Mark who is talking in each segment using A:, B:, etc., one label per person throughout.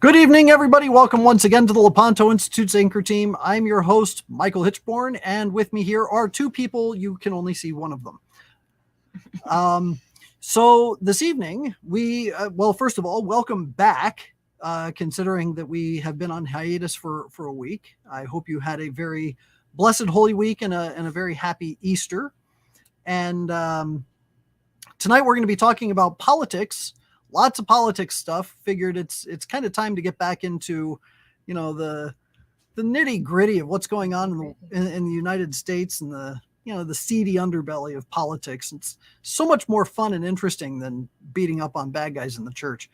A: Good evening, everybody. Welcome once again to the Lepanto Institute's Anchor Team. I'm your host, Michael Hitchborn, and with me here are two people. You can only see one of them. So this evening, first of all, welcome back, considering that we have been on hiatus for a week. I hope you had a very blessed Holy Week and a very happy Easter. And tonight we're going to be talking about politics. Lots of politics stuff. Figured it's kind of time to get back into, the nitty gritty of what's going on in the United States and the seedy underbelly of politics. It's so much more fun and interesting than beating up on bad guys in the church.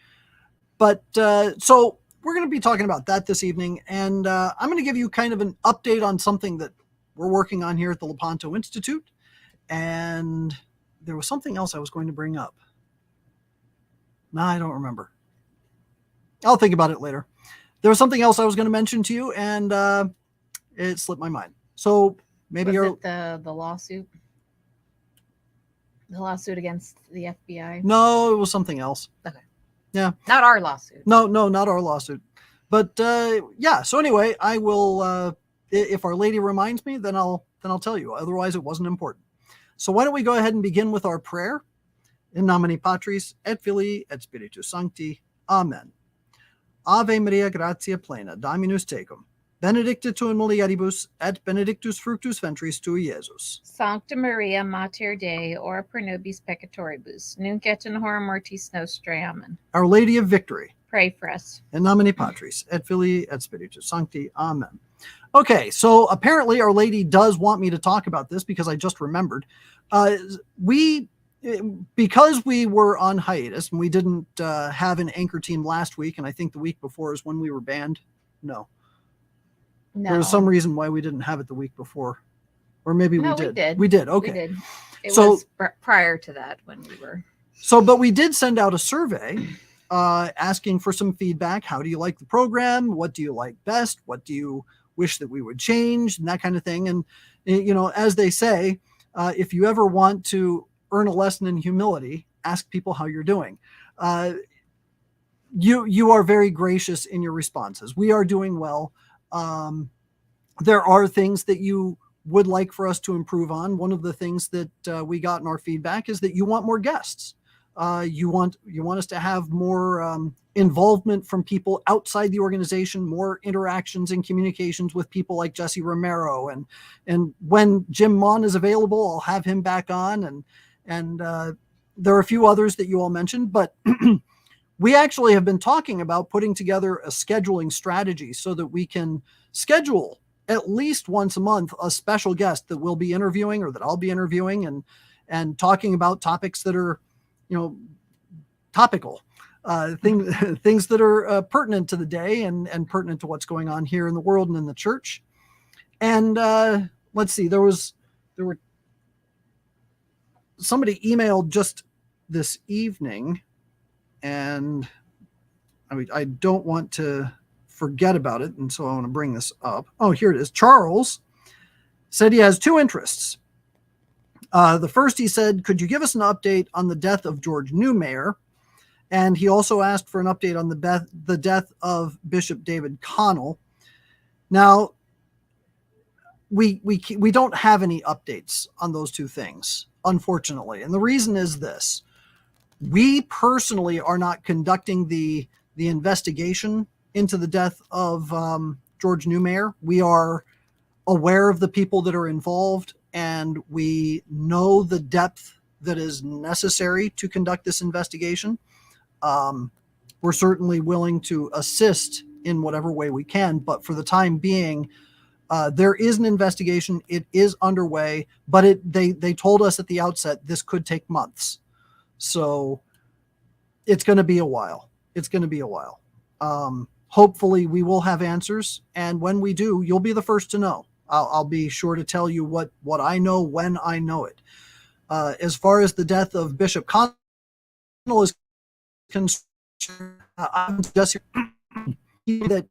A: But so we're going to be talking about that this evening, and I'm going to give you kind of an update on something that we're working on here at the Lepanto Institute. And there was something else I was going to bring up. No, I don't remember. I'll think about it later. There was something else I was going to mention to you, and it slipped my mind. So maybe
B: was it the lawsuit? The lawsuit against the FBI?
A: No, it was something else.
B: Okay.
A: Yeah.
B: Not our lawsuit.
A: No, not our lawsuit. But yeah. So anyway, I will. If Our Lady reminds me, then I'll tell you. Otherwise, it wasn't important. So why don't we go ahead and begin with our prayer? In nomine Patris et Filii et Spiritus Sancti. Amen. Ave Maria, gratia plena, Dominus tecum. Benedicta tu in mulieribus, et benedictus fructus ventris tui, Iesus.
B: Sancta Maria, Mater Dei, ora pro nobis peccatoribus, nunc et in hora mortis nostrae. Amen.
A: Our Lady of Victory.
B: Pray for us.
A: In nomine Patris et Filii et Spiritus Sancti. Amen. Okay, so apparently Our Lady does want me to talk about this because I just remembered. Because we were on hiatus and we didn't have an anchor team last week, and I think the week before is when we were banned. No. There was some reason why we didn't have it the week before. Or maybe we did. We did. Okay.
B: We did. It was prior to that when we were.
A: But we did send out a survey asking for some feedback. How do you like the program? What do you like best? What do you wish that we would change? And that kind of thing. And, as they say, if you ever want to earn a lesson in humility, ask people how you're doing. You are very gracious in your responses. We are doing well. There are things that you would like for us to improve on. One of the things that we got in our feedback is that you want more guests. You want us to have more involvement from people outside the organization, more interactions and communications with people like Jesse Romero. And when Jim Mon is available, I'll have him back on. And there are a few others that you all mentioned, but we actually have been talking about putting together a scheduling strategy so that we can schedule at least once a month a special guest that we'll be interviewing or that I'll be interviewing and talking about topics that are, topical, things that are pertinent to the day and pertinent to what's going on here in the world and in the church. And let's see, there were somebody emailed just this evening, and I don't want to forget about it, and so I want to bring this up. Oh, here it is. Charles said he has two interests. The first, he said, could you give us an update on the death of George Newmayer? And he also asked for an update on the death of Bishop David Connell. Now, we don't have any updates on those two things, unfortunately. And the reason is this. We personally are not conducting the investigation into the death of George Newmayer. We are aware of the people that are involved, and we know the depth that is necessary to conduct this investigation. We're certainly willing to assist in whatever way we can, but for the time being, there is an investigation. It is underway, but they told us at the outset this could take months. So it's going to be a while. Hopefully we will have answers. And when we do, you'll be the first to know. I'll be sure to tell you what I know when I know it. As far as the death of Bishop Connell is concerned, I'm just that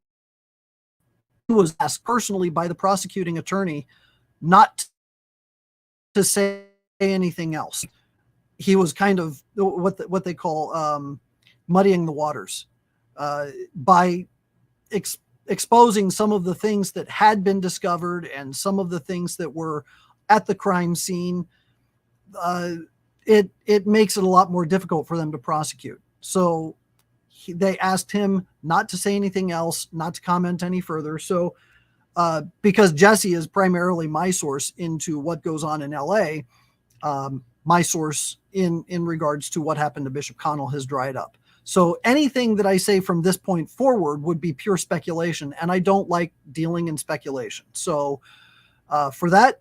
A: he was asked personally by the prosecuting attorney not to say anything else. He was kind of what they call muddying the waters. by exposing some of the things that had been discovered and some of the things that were at the crime scene. It makes it a lot more difficult for them to prosecute. So they asked him not to say anything else, not to comment any further. So because Jesse is primarily my source into what goes on in LA, my source in regards to what happened to Bishop Connell has dried up. So anything that I say from this point forward would be pure speculation, and I don't like dealing in speculation. So for that,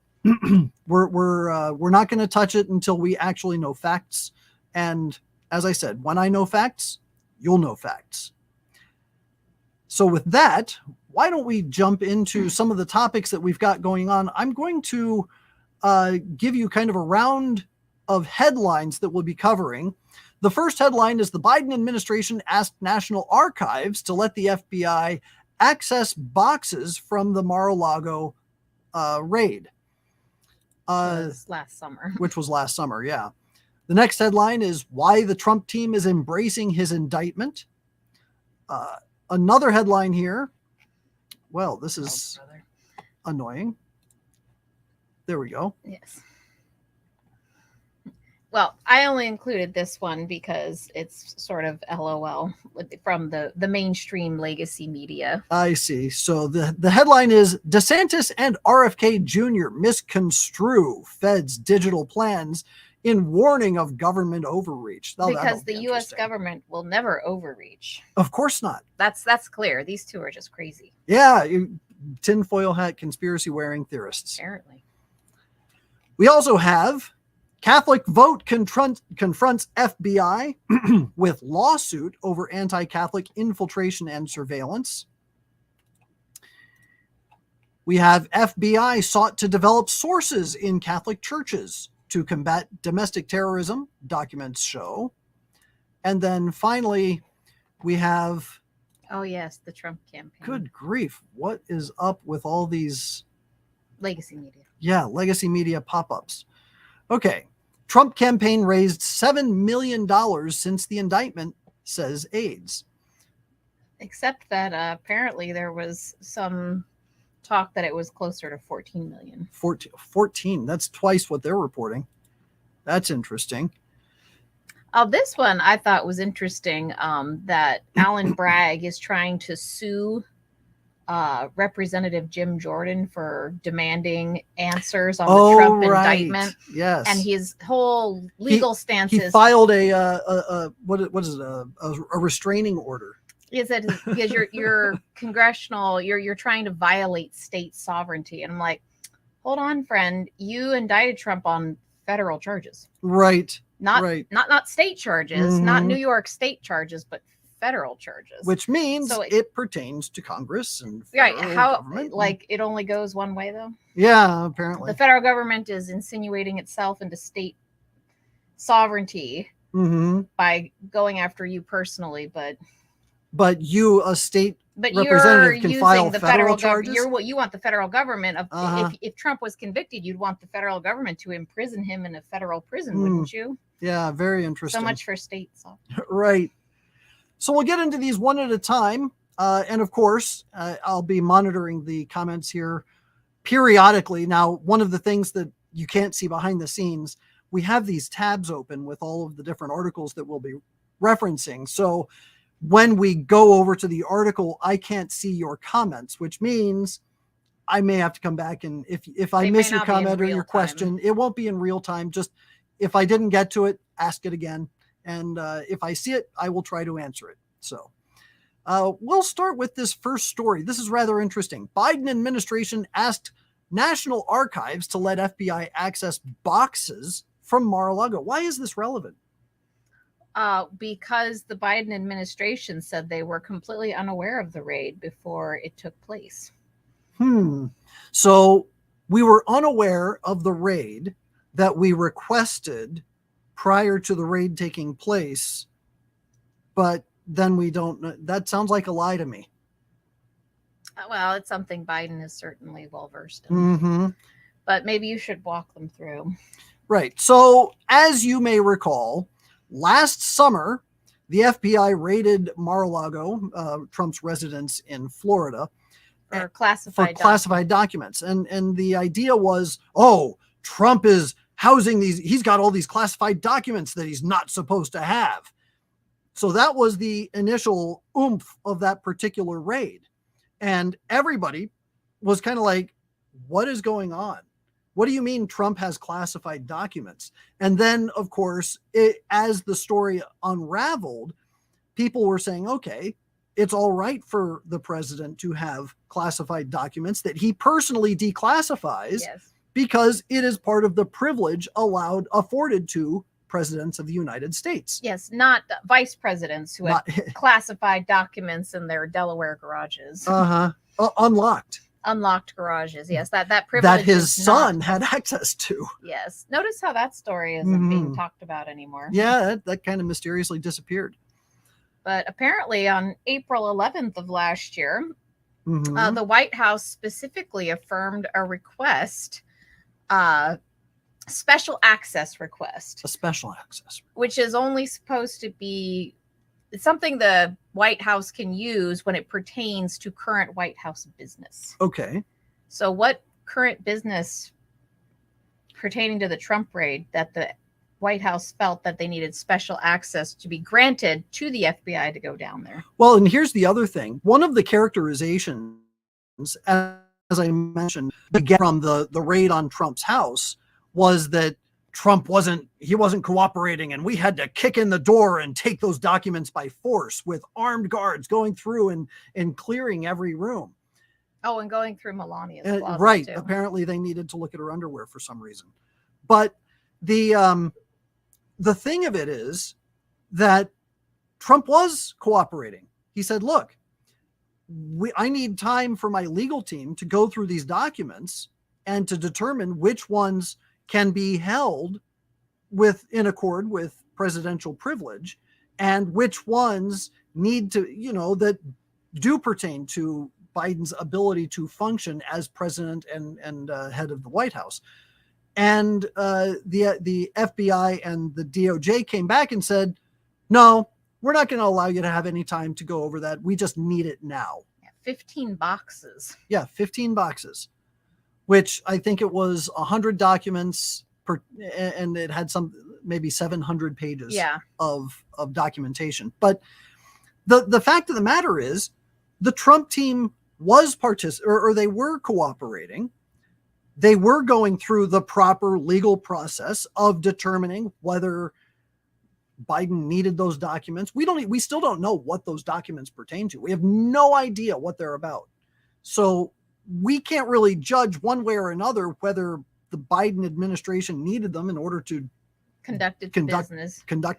A: we're not going to touch it until we actually know facts. And as I said, when I know facts, you'll know facts. So with that, why don't we jump into some of the topics that we've got going on? I'm going to give you kind of a round of headlines that we'll be covering. The first headline is the Biden administration asked National Archives to let the FBI access boxes from the Mar-a-Lago raid.
B: Last summer.
A: Which was last summer, yeah. The next headline is why the Trump team is embracing his indictment. Another headline here. Well, this is annoying. There we go.
B: Yes. Well, I only included this one because it's sort of LOL from the mainstream legacy media.
A: I see. So the headline is DeSantis and RFK Jr. misconstrue Fed's digital plans in warning of government overreach.
B: Because the U.S. government will never overreach.
A: Of course not.
B: That's clear. These two are just crazy.
A: Yeah, tinfoil hat conspiracy wearing theorists.
B: Apparently.
A: We also have Catholic vote confronts FBI with lawsuit over anti-Catholic infiltration and surveillance. We have FBI sought to develop sources in Catholic churches to combat domestic terrorism, documents show. And then finally, we have...
B: Oh, yes, the Trump campaign.
A: Good grief. What is up with all these...
B: Legacy media.
A: Yeah, legacy media pop-ups. Okay. Trump campaign raised $7 million since the indictment, says aides.
B: Except that apparently there was some talk that it was closer to 14 million.
A: 14. That's twice what they're reporting. That's interesting.
B: This one I thought was interesting, that Alan Bragg is trying to sue Representative Jim Jordan for demanding answers on the Trump indictment.
A: Yes.
B: And his whole legal stance is...
A: He filed a restraining order.
B: Is that because you're congressional, you're trying to violate state sovereignty. And I'm like, hold on, friend, you indicted Trump on federal charges.
A: Right.
B: Not state charges, not New York state charges, but federal charges.
A: Which means it pertains to Congress and federal government.
B: Like it only goes one way though?
A: Yeah, apparently.
B: The federal government is insinuating itself into state sovereignty by going after you personally, but you, a state representative, can file federal charges. You want the federal government if Trump was convicted, you'd want the federal government to imprison him in a federal prison, wouldn't you?
A: Yeah, very interesting.
B: So much for state sovereignty.
A: Right. So we'll get into these one at a time. And of course, I'll be monitoring the comments here periodically. Now, one of the things that you can't see behind the scenes, we have these tabs open with all of the different articles that we'll be referencing. So when we go over to the article, I can't see your comments, which means I may have to come back. And if I miss your comment or your question, it won't be in real time. Just if I didn't get to it, ask it again. And if I see it, I will try to answer it. So we'll start with this first story. This is rather interesting. Biden administration asked National Archives to let FBI access boxes from Mar-a-Lago. Why is this relevant?
B: Because the Biden administration said they were completely unaware of the raid before it took place.
A: So we were unaware of the raid that we requested prior to the raid taking place, but then we don't know. That sounds like a lie to me.
B: Well, it's something Biden is certainly well versed in. But maybe you should walk them through.
A: Right. So as you may recall, last summer, the FBI raided Mar-a-Lago, Trump's residence in Florida,
B: for classified
A: documents. And the idea was, oh, Trump is housing these, he's got all these classified documents that he's not supposed to have. So that was the initial oomph of that particular raid. And everybody was kind of like, what is going on? What do you mean Trump has classified documents? And then, of course, as the story unraveled, people were saying, okay, it's all right for the president to have classified documents that he personally declassifies,
B: yes,
A: because it is part of the privilege afforded to presidents of the United States.
B: Yes, not vice presidents who have classified documents in their Delaware garages. Unlocked garages. Yes, that privilege
A: that his son had access to.
B: Yes. Notice how that story isn't being talked about anymore.
A: Yeah, that kind of mysteriously disappeared.
B: But apparently on April 11th of last year, the White House specifically affirmed a request, special access request.
A: A special access.
B: Which is only supposed to be something the White House can use when it pertains to current White House business.
A: Okay.
B: So what current business pertaining to the Trump raid that the White House felt that they needed special access to be granted to the FBI to go down there?
A: Well, and here's the other thing. One of the characterizations, as I mentioned, from the raid on Trump's house was that Trump wasn't cooperating, and we had to kick in the door and take those documents by force with armed guards going through and clearing every room.
B: Oh, and going through Melania's closet
A: right.
B: too.
A: Apparently they needed to look at her underwear for some reason. But the thing of it is that Trump was cooperating. He said, look, I need time for my legal team to go through these documents and to determine which ones can be held in accord with presidential privilege, and which ones need to, that do pertain to Biden's ability to function as president and head of the White House. And the FBI and the DOJ came back and said, no, we're not going to allow you to have any time to go over that. We just need it now.
B: 15 boxes.
A: Yeah, 15 boxes. Which I think it was 100 documents and it had maybe 700 pages of documentation. But the fact of the matter is, the Trump team was or they were cooperating. They were going through the proper legal process of determining whether Biden needed those documents. We still don't know what those documents pertain to. We have no idea what they're about. So we can't really judge one way or another whether the Biden administration needed them in order to conduct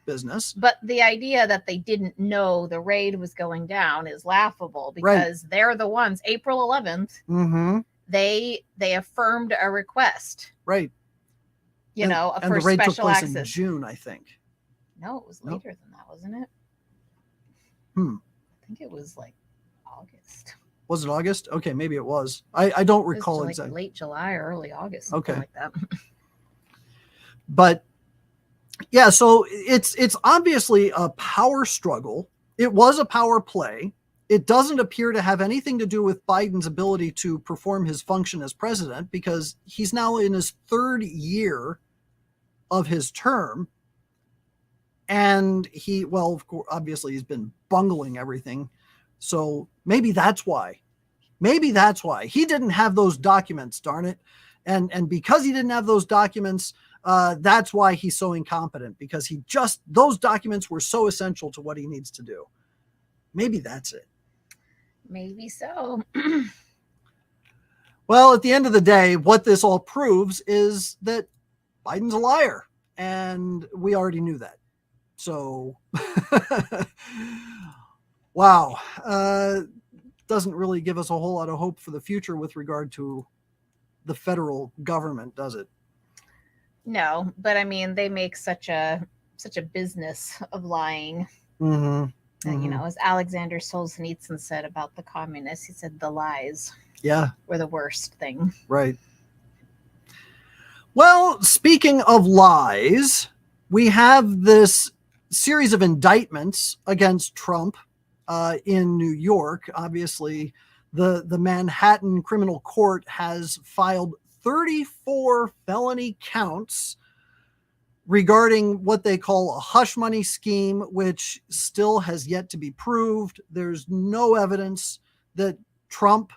A: business.
B: But the idea that they didn't know the raid was going down is laughable, because they're the ones. April 11th, they affirmed a request.
A: Right.
B: For
A: the raid
B: special
A: took place
B: access
A: in June, I think.
B: No, it was later than that, wasn't it? I think it was like August.
A: Was it August? Okay, maybe it was. I don't recall exactly.
B: Late July or early August.
A: Okay.
B: Like that.
A: But yeah, so it's obviously a power struggle. It was a power play. It doesn't appear to have anything to do with Biden's ability to perform his function as president, because he's now in his third year of his term. And of course, obviously he's been bungling everything. So maybe that's why. He didn't have those documents, darn it. And because he didn't have those documents, that's why he's so incompetent, because those documents were so essential to what he needs to do. Maybe that's it.
B: Maybe so.
A: Well, at the end of the day, what this all proves is that Biden's a liar. And we already knew that. So, wow. Doesn't really give us a whole lot of hope for the future with regard to the federal government, does it?
B: No, but I mean, they make such a business of lying. As Alexander Solzhenitsyn said about the communists, he said the lies were the worst thing.
A: Right. Well, speaking of lies, we have this series of indictments against Trump in New York. Obviously, the Manhattan Criminal Court has filed 34 felony counts regarding what they call a hush money scheme, which still has yet to be proved. There's no evidence that Trump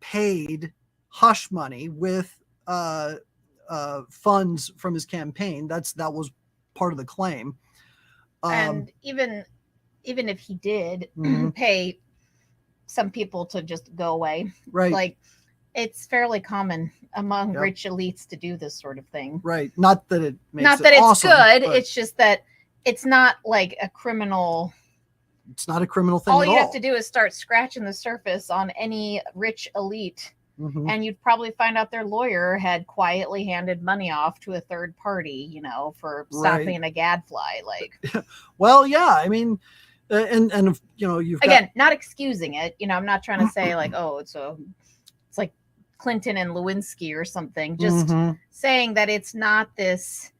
A: paid hush money with funds from his campaign. That was part of the claim.
B: And even if he did pay some people to just go away,
A: right?
B: Like, it's fairly common among rich elites to do this sort of thing.
A: Right. Not that it makes
B: not that it's
A: awesome,
B: good. It's just that it's not like a criminal.
A: It's not a criminal thing.
B: All you have to do is start scratching the surface on any rich elite, and you'd probably find out their lawyer had quietly handed money off to a third party, for stopping a gadfly. Like,
A: well, yeah, I mean, and you've
B: not excusing it. I'm not trying to say like, oh, it's like Clinton and Lewinsky or something. Just saying that it's not this.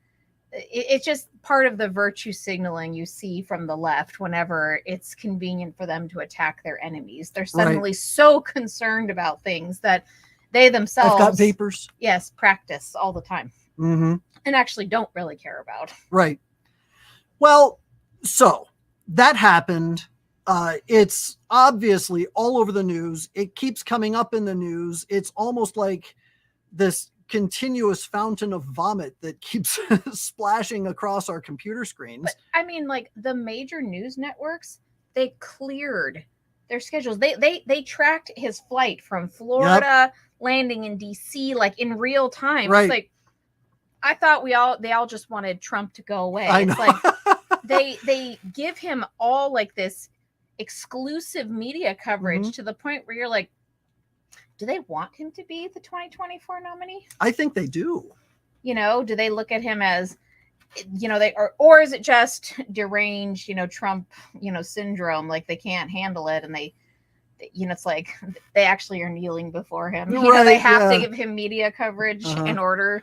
B: It's just part of the virtue signaling you see from the left whenever it's convenient for them to attack their enemies. They're suddenly so concerned about things that they themselves,
A: I've got papers.
B: Yes, practice all the time. And actually don't really care about.
A: Right. Well, so that happened. It's obviously all over the news. It keeps coming up in the news. It's almost like this continuous fountain of vomit that keeps splashing across our computer screens.
B: But I mean, like, the major news networks, they cleared their schedules. They tracked his flight from Florida, landing in DC, like in real time.
A: Right.
B: It's like, I thought they all just wanted Trump to go away.
A: I know.
B: It's like they give him all like this exclusive media coverage to the point where you're like, do they want him to be the 2024 nominee?
A: I think they do.
B: Do they look at him as, or is it just deranged, Trump, syndrome? Like, they can't handle it, and they it's like they actually are kneeling before him. They have to give him media coverage in order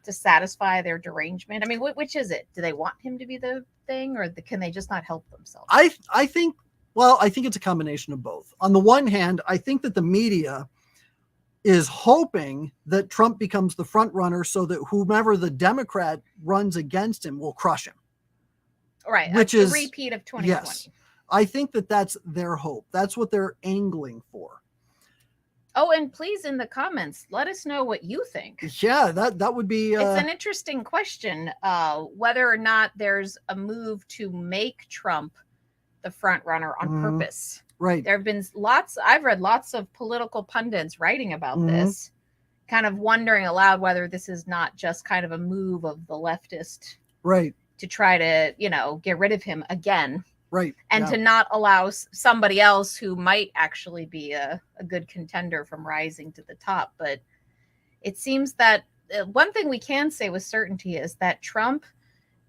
B: to satisfy their derangement. I mean, which is it? Do they want him to be the thing, or can they just not help themselves?
A: I think it's a combination of both. On the one hand, I think that the media is hoping that Trump becomes the front runner so that whomever the Democrat runs against him will crush him.
B: Right.
A: Which is
B: a repeat of 2020.
A: Yes. I think that that's their hope. That's what they're angling for.
B: Oh, and please, in the comments, let us know what you think.
A: Yeah, that would be...
B: it's an interesting question, whether or not there's a move to make Trump the front runner on purpose.
A: Right.
B: There have been I've read lots of political pundits writing about this, kind of wondering aloud whether this is not just kind of a move of the leftist.
A: Right.
B: To try to, get rid of him again.
A: Right.
B: And to not allow somebody else who might actually be a good contender from rising to the top. But it seems that one thing we can say with certainty is that Trump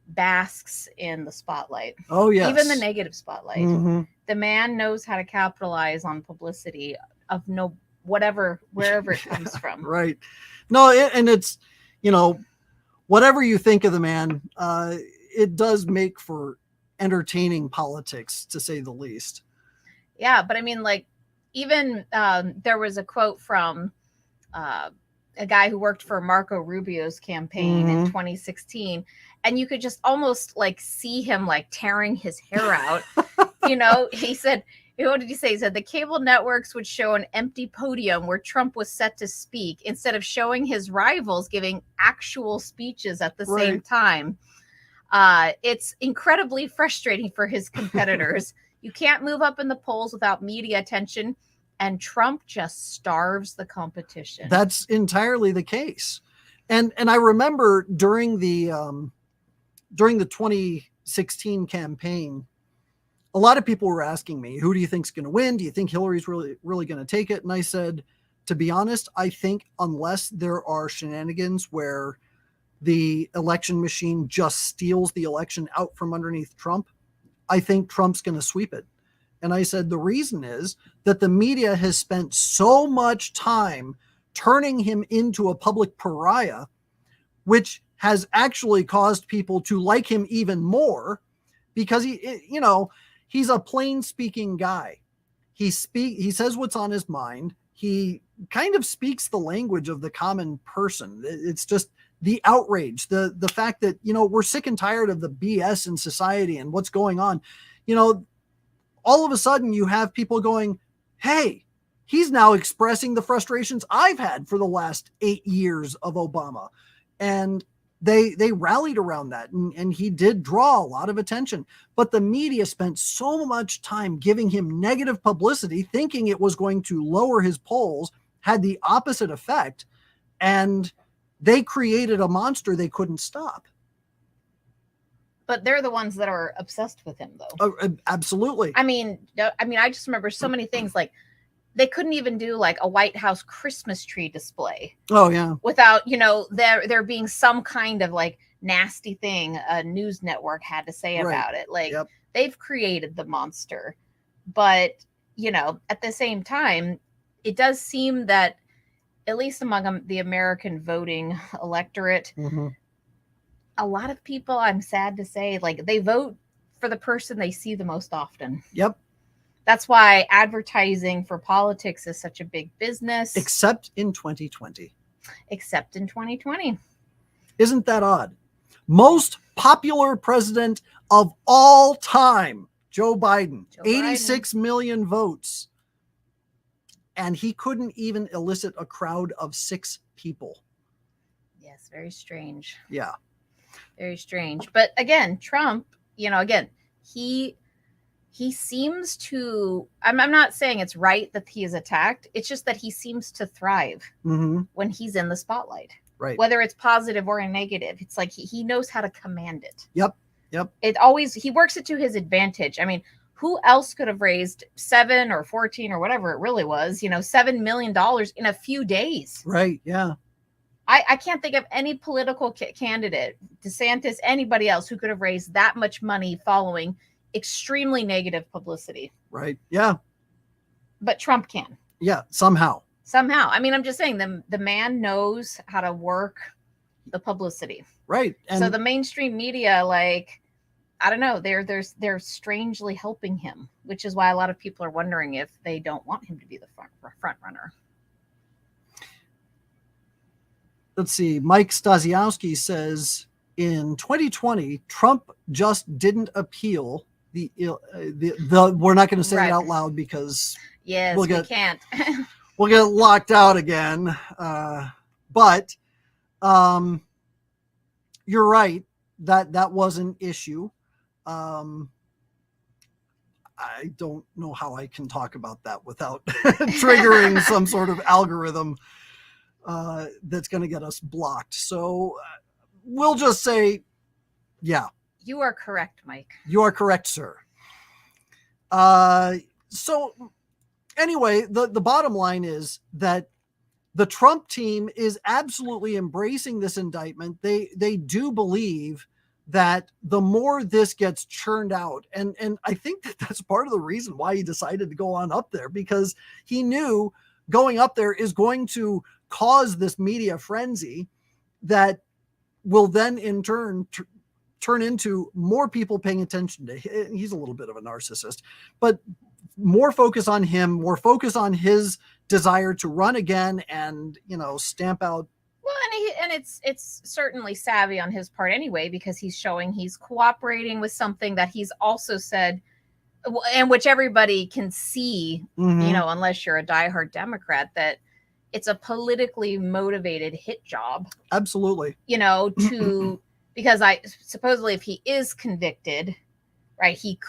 B: basks in the spotlight.
A: Oh, yes.
B: Even the negative spotlight. The man knows how to capitalize on publicity of wherever it comes from.
A: Right. No, and it's, whatever you think of the man, it does make for entertaining politics, to say the least.
B: Yeah, but I mean, like, even there was a quote from a guy who worked for Marco Rubio's campaign in 2016, and you could just almost like see him like tearing his hair out. He said, what did he say? He said the cable networks would show an empty podium where Trump was set to speak instead of showing his rivals giving actual speeches at the same time. It's incredibly frustrating for his competitors. You can't move up in the polls without media attention, and Trump just starves the competition.
A: That's entirely the case. And I remember during the 2016 campaign, a lot of people were asking me, who do you think's going to win? Do you think Hillary's really going to take it? And I said, to be honest, I think unless there are shenanigans where the election machine just steals the election out from underneath Trump, I think Trump's going to sweep it. And I said, the reason is that the media has spent so much time turning him into a public pariah, which has actually caused people to like him even more, because he's a plain speaking guy. He says what's on his mind. He kind of speaks the language of the common person. It's just the outrage, the fact that, we're sick and tired of the BS in society and what's going on. All of a sudden you have people going, hey, he's now expressing the frustrations I've had for the last 8 years of Obama. And they rallied around that, and he did draw a lot of attention. But the media spent so much time giving him negative publicity, thinking it was going to lower his polls, had the opposite effect, and they created a monster they couldn't stop.
B: But they're the ones that are obsessed with him, though.
A: Absolutely.
B: I mean, I just remember so many things, like they couldn't even do like a White House Christmas tree display.
A: Oh yeah.
B: Without, there being some kind of like nasty thing a news network had to say about it. Like, they've created the monster. But, at the same time, it does seem that at least among the American voting electorate, a lot of people, I'm sad to say, like, they vote for the person they see the most often.
A: Yep.
B: That's why advertising for politics is such a big business.
A: Except in 2020.
B: Except in 2020.
A: Isn't that odd? Most popular president of all time, Joe Biden, 86 million votes. And he couldn't even elicit a crowd of 6 people.
B: Yes, very strange.
A: Yeah.
B: Very strange. But again, Trump, he seems to, I'm not saying it's right that he is attacked. It's just that he seems to thrive when he's in the spotlight.
A: Right.
B: Whether it's positive or negative. It's like he knows how to command it.
A: Yep.
B: He works it to his advantage. I mean, who else could have raised 7 or 14 or whatever it really was, $7 million in a few days?
A: Right. Yeah.
B: I can't think of any political candidate, DeSantis, anybody else who could have raised that much money following extremely negative publicity.
A: Right. Yeah.
B: But Trump can.
A: Yeah. Somehow.
B: I mean, I'm just saying the man knows how to work the publicity.
A: Right.
B: And so the mainstream media, like, I don't know, they're strangely helping him, which is why a lot of people are wondering if they don't want him to be the front runner.
A: Let's see. Mike Stasiowski says in 2020, Trump just didn't appeal the we're not going to say it out loud because
B: we can't.
A: We'll get locked out again. But you're right. That was an issue. I don't know how I can talk about that without triggering some sort of algorithm that's going to get us blocked. So we'll just say, yeah.
B: You are correct, Mike.
A: You are correct, sir. So anyway, the bottom line is that the Trump team is absolutely embracing this indictment. They do believe that the more this gets churned out, and I think that's part of the reason why he decided to go on up there, because he knew going up there is going to cause this media frenzy that will then in turn turn into more people paying attention to him. He's a little bit of a narcissist, but more focus on him, more focus on his desire to run again and, stamp out.
B: Well, and it's certainly savvy on his part anyway, because he's showing he's cooperating with something that he's also said, and which everybody can see, unless you're a diehard Democrat, that it's a politically motivated hit job.
A: Absolutely.
B: Because supposedly if he is convicted, right, he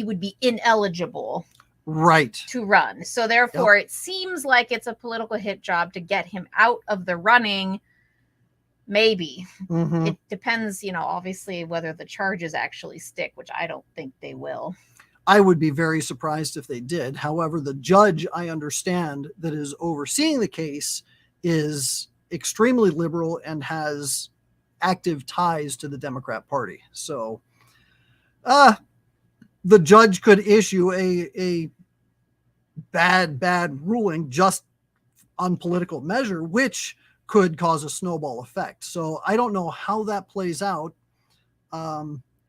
B: would be ineligible,
A: right,
B: to run. So therefore, It seems like it's a political hit job to get him out of the running. Maybe it depends, obviously whether the charges actually stick, which I don't think they will.
A: I would be very surprised if they did. However, the judge, I understand, that is overseeing the case is extremely liberal and has active ties to the Democrat Party. So the judge could issue a bad ruling just on political measure, which could cause a snowball effect. So I don't know how that plays out.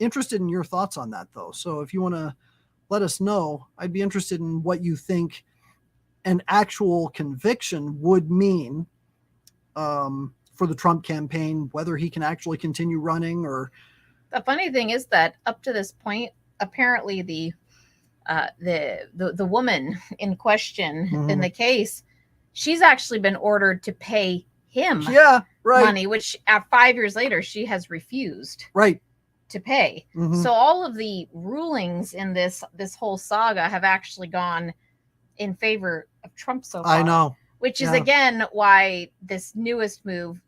A: interested in your thoughts on that, though. So if you want to let us know, I'd be interested in what you think an actual conviction would mean for the Trump campaign, whether he can actually continue running. Or
B: the funny thing is that up to this point, apparently the woman in question in the case, she's actually been ordered to pay him money, which 5 years later she has refused to pay. So all of the rulings in this whole saga have actually gone in favor of Trump so far.
A: I know.
B: Which is again why this newest move,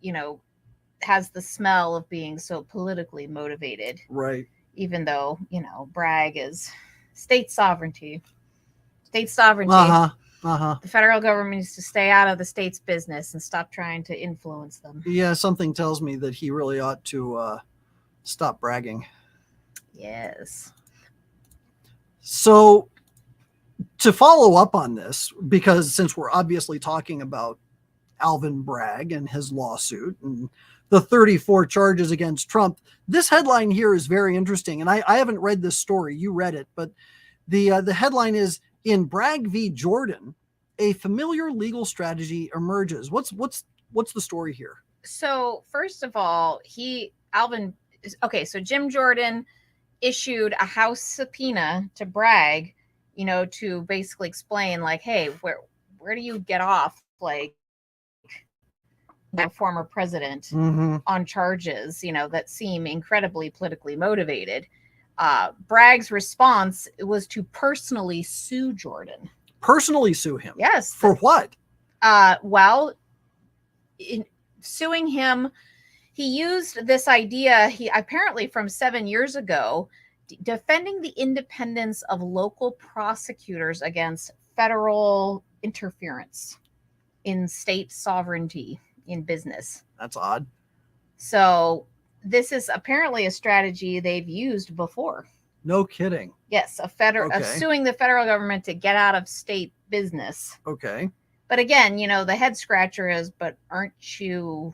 B: has the smell of being so politically motivated.
A: Right.
B: Even though, Bragg is state sovereignty. State sovereignty. The federal government needs to stay out of the state's business and stop trying to influence them.
A: Yeah, something tells me that he really ought to stop bragging.
B: Yes.
A: So to follow up on this, because since we're obviously talking about Alvin Bragg and his lawsuit and the 34 charges against Trump, this headline here is very interesting. And I haven't read this story. You read it, but the headline is, "In Bragg v. Jordan, a familiar legal strategy emerges." What's the story here?
B: So first of all, so Jim Jordan issued a House subpoena to Bragg, to basically explain, like, hey, where do you get off, like, the former president on charges, that seem incredibly politically motivated. Bragg's response was to personally sue Jordan.
A: Personally sue him?
B: Yes.
A: For what?
B: Well, in suing him, he used this idea, apparently from 7 years ago, defending the independence of local prosecutors against federal interference in state sovereignty in business.
A: That's odd.
B: So this is apparently a strategy they've used before.
A: No kidding.
B: Yes, suing the federal government to get out of state business.
A: Okay.
B: But again, the head scratcher is, but aren't you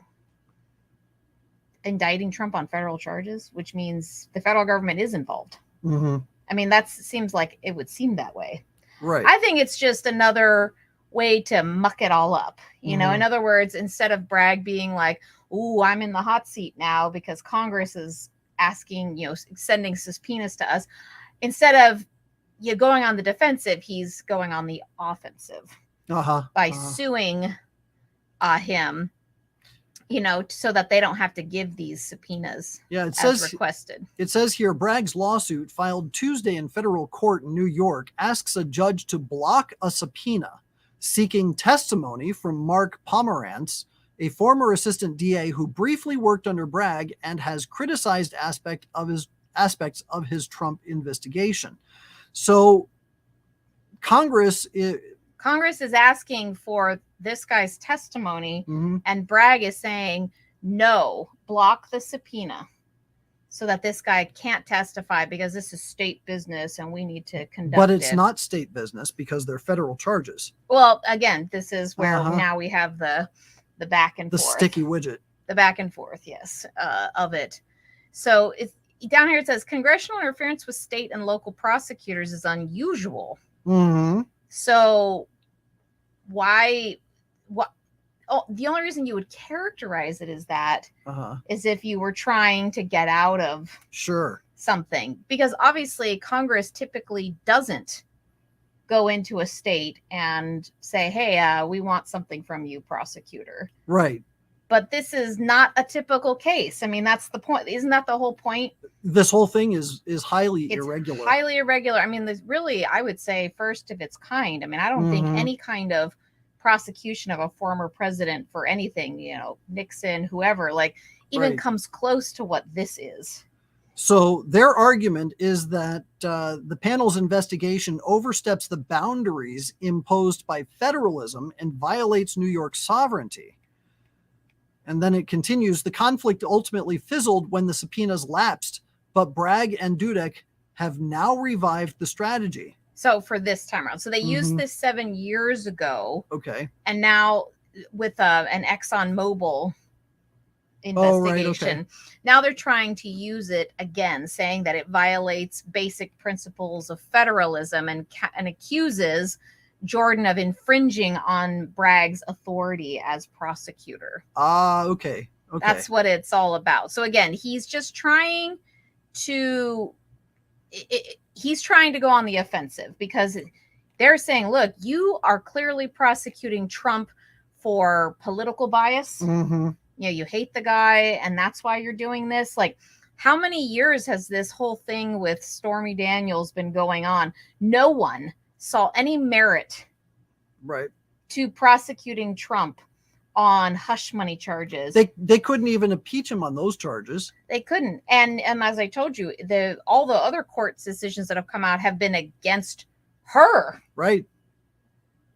B: indicting Trump on federal charges, which means the federal government is involved? I mean, seems like it would seem that way.
A: Right.
B: I think it's just another way to muck it all up. In other words, instead of Bragg being like, "Ooh, I'm in the hot seat now because Congress is asking, sending subpoenas to us," instead of going on the defensive, he's going on the offensive by suing him, so that they don't have to give these subpoenas as requested.
A: It says here, Bragg's lawsuit filed Tuesday in federal court in New York asks a judge to block a subpoena seeking testimony from Mark Pomerantz, a former assistant DA who briefly worked under Bragg and has criticized aspects of his Trump investigation. So Congress
B: is asking for this guy's testimony, and Bragg is saying, no, block the subpoena so that this guy can't testify because this is state business and we need to conduct it.
A: But it's not state business because they're federal charges.
B: Well, again, this is where now we have the back and forth.
A: The sticky widget.
B: The back and forth, yes, of it. So down here it says, congressional interference with state and local prosecutors is unusual. So why? The only reason you would characterize it as that is if you were trying to get out of something, because obviously Congress typically doesn't go into a state and say, hey, we want something from you, prosecutor.
A: Right.
B: But this is not a typical case. I mean, that's the point. Isn't that the whole point?
A: This whole thing is highly irregular.
B: Highly irregular. I mean, there's really, I would say, first of its kind. I mean, I don't think any kind of prosecution of a former president for anything, Nixon, whoever, like even comes close to what this is.
A: So their argument is that the panel's investigation oversteps the boundaries imposed by federalism and violates New York's sovereignty. And then it continues, the conflict ultimately fizzled when the subpoenas lapsed, but Bragg and Dudek have now revived the strategy.
B: So for this time around. So they used this 7 years ago.
A: Okay.
B: And now with an ExxonMobil investigation.
A: Right, okay.
B: Now they're trying to use it again, saying that it violates basic principles of federalism and accuses Jordan of infringing on Bragg's authority as prosecutor.
A: Okay.
B: That's what it's all about. So again, he's just trying to go on the offensive, because they're saying, look, you are clearly prosecuting Trump for political bias. You hate the guy, and that's why you're doing this. Like, how many years has this whole thing with Stormy Daniels been going on? No one saw any merit to prosecuting Trump on hush money charges.
A: They couldn't even impeach him on those charges.
B: They couldn't. And as I told you, all the other court decisions that have come out have been against her.
A: Right.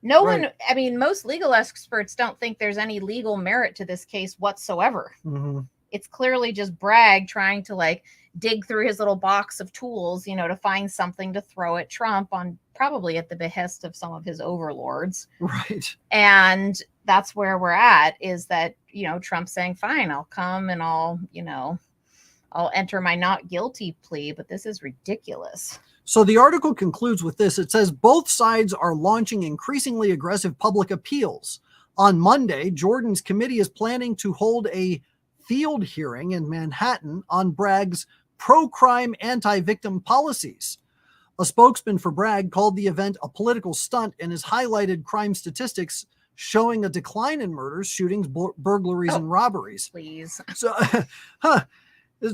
B: No one, I mean, most legal experts don't think there's any legal merit to this case whatsoever. It's clearly just Bragg trying to like dig through his little box of tools, to find something to throw at Trump, on probably at the behest of some of his overlords.
A: Right.
B: And that's where we're at, is that, Trump saying, fine, I'll come and I'll enter my not guilty plea, but this is ridiculous.
A: So the article concludes with this. It says both sides are launching increasingly aggressive public appeals. On Monday, Jordan's committee is planning to hold a field hearing in Manhattan on Bragg's pro-crime, anti-victim policies. A spokesman for Bragg called the event a political stunt and has highlighted crime statistics showing a decline in murders, shootings, burglaries, and robberies.
B: Please.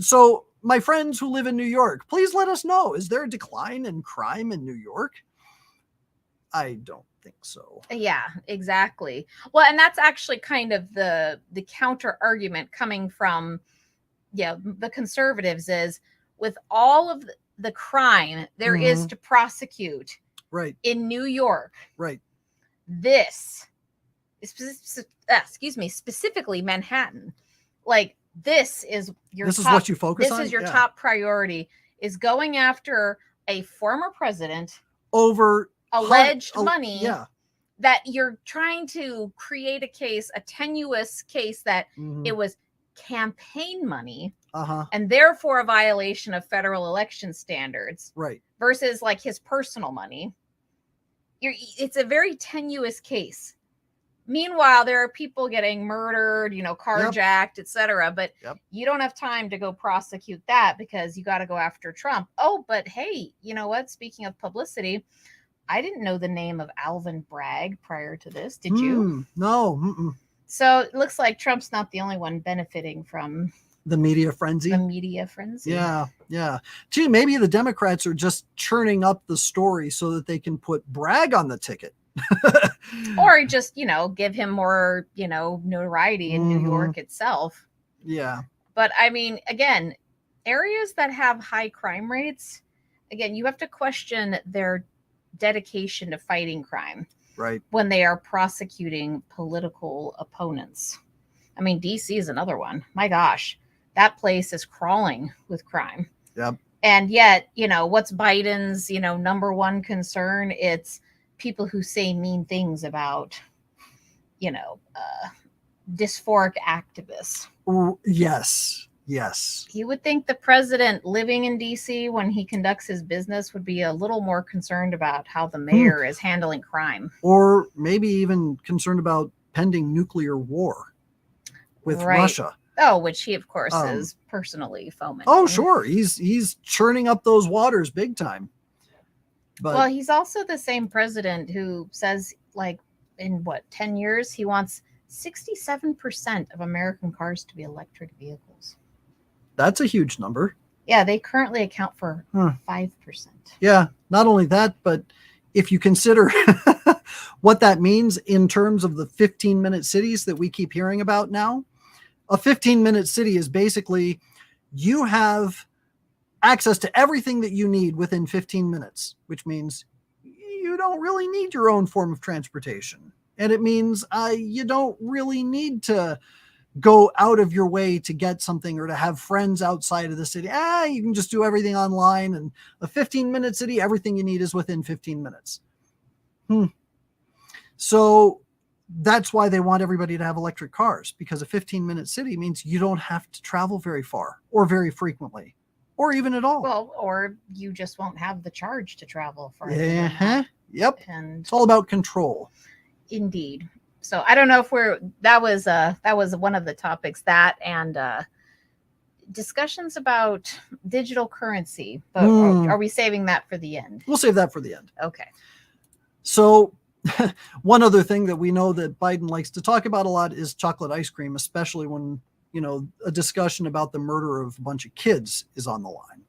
A: So my friends who live in New York, please let us know. Is there a decline in crime in New York? I don't think so.
B: Yeah, exactly. Well, and that's actually kind of the counter argument coming from the conservatives, is with all of the crime there is to prosecute in New York. This, specifically Manhattan, like, this is
A: what you focus on?
B: This is your top priority, is going after a former president
A: over
B: alleged money. That you're trying to create a case, a tenuous case, that it was campaign money, and therefore a violation of federal election standards, versus like his personal money. It's a very tenuous case. Meanwhile, there are people getting murdered, carjacked, etc. But you don't have time to go prosecute that, because you got to go after Trump. Oh, but hey, you know what? Speaking of publicity, I didn't know the name of Alvin Bragg prior to this. Did you?
A: No.
B: So it looks like Trump's not the only one benefiting from
A: the media frenzy. Yeah. Gee, maybe the Democrats are just churning up the story so that they can put Bragg on the ticket.
B: Or just, give him more, notoriety in New York itself.
A: Yeah.
B: But I mean, again, areas that have high crime rates, again, you have to question their dedication to fighting crime. When they are prosecuting political opponents. I mean, DC is another one. My gosh, that place is crawling with crime. And yet, what's Biden's, number one concern? It's people who say mean things about, dysphoric activists.
A: Yes.
B: You would think the president living in DC, when he conducts his business, would be a little more concerned about how the mayor is handling crime.
A: Or maybe even concerned about pending nuclear war with Russia.
B: Oh, which he, of course, is personally fomenting.
A: Oh, sure. He's churning up those waters big time. But,
B: well, he's also the same president who says, like, in 10 years, he wants 67% of American cars to be electric vehicles.
A: That's a huge number.
B: Yeah, they currently account for 5%.
A: Yeah, not only that, but if you consider what that means in terms of the 15-minute cities that we keep hearing about now, a 15-minute city is basically you have access to everything that you need within 15 minutes, which means you don't really need your own form of transportation. And it means you don't really need to go out of your way to get something or to have friends outside of the city. You can just do everything online. And a 15-minute city, everything you need is within 15 minutes. So that's why they want everybody to have electric cars, because a 15-minute city means you don't have to travel very far or very frequently or even at all.
B: Well, or you just won't have the charge to travel for.
A: Yep. And it's all about control.
B: Indeed. So I don't know if that was one of the topics, that and discussions about digital currency, but are we saving that for the end?
A: We'll save that for the end.
B: Okay.
A: So one other thing that we know that Biden likes to talk about a lot is chocolate ice cream, especially when, a discussion about the murder of a bunch of kids is on the line.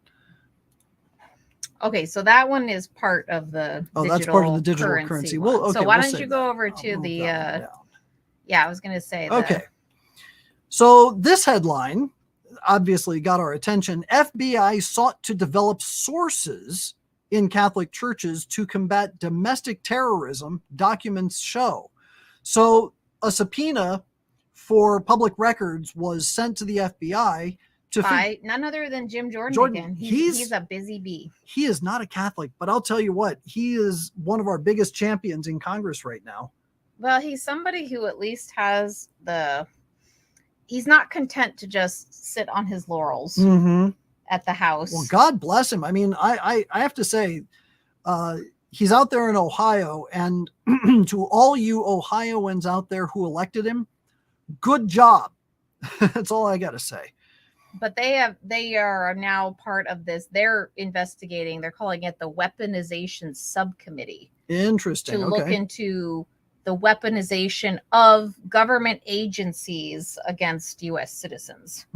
B: Okay, so that one is part of the
A: that's part of the digital currency.
B: Well, okay, so why don't you go over to the yeah, I was going to say that.
A: Okay. So this headline obviously got our attention. FBI sought to develop sources in Catholic churches to combat domestic terrorism, documents show. So a subpoena for public records was sent to the FBI
B: by none other than Jim Jordan again. He's a busy bee.
A: He is not a Catholic, but I'll tell you what, he is one of our biggest champions in Congress right now.
B: Well, he's somebody who at least has he's not content to just sit on his laurels at the House.
A: Well, God bless him. I mean, I have to say, he's out there in Ohio, and to all you Ohioans out there who elected him, good job. That's all I got to say.
B: But they are now part of this. They're investigating. They're calling it the Weaponization Subcommittee.
A: Interesting.
B: To look into the weaponization of government agencies against U.S. citizens.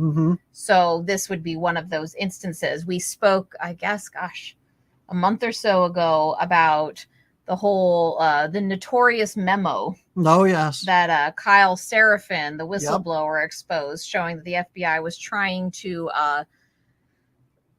B: So this would be one of those instances. We spoke, I guess, a month or so ago about the whole, the notorious memo.
A: Oh, yes.
B: That Kyle Seraphin, the whistleblower, exposed, showing that the FBI was trying to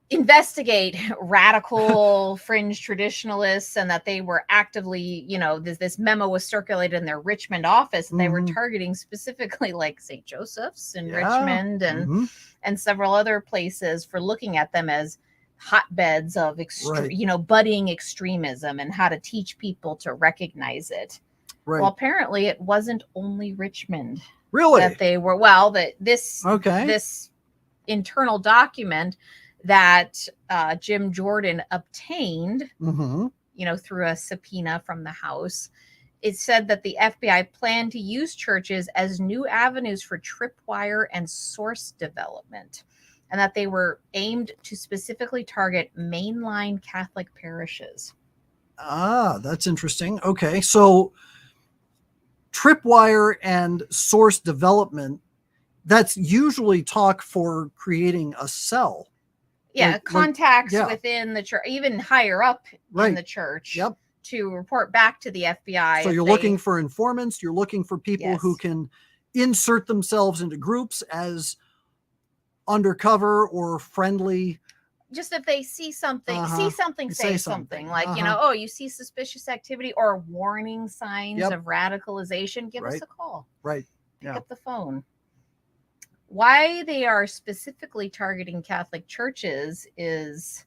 B: investigate radical fringe traditionalists, and that they were actively, this memo was circulated in their Richmond office, and they were targeting specifically like St. Joseph's in Richmond and several other places for looking at them as hotbeds of budding extremism, and how to teach people to recognize it. Right. Well, apparently it wasn't only Richmond.
A: Really?
B: That they were, this internal document that Jim Jordan obtained, through a subpoena from the House, it said that the FBI planned to use churches as new avenues for tripwire and source development, and that they were aimed to specifically target mainline Catholic parishes.
A: Ah, that's interesting. Okay, so tripwire and source development, that's usually talk for creating a cell.
B: Yeah, contacts within the church, even higher up in the church, to report back to the FBI.
A: So you're looking for informants, you're looking for people who can insert themselves into groups as undercover or friendly.
B: Just if they see something, say something. Like, you see suspicious activity or warning signs of radicalization, give us a call.
A: Right.
B: Pick up the phone. Why they are specifically targeting Catholic churches is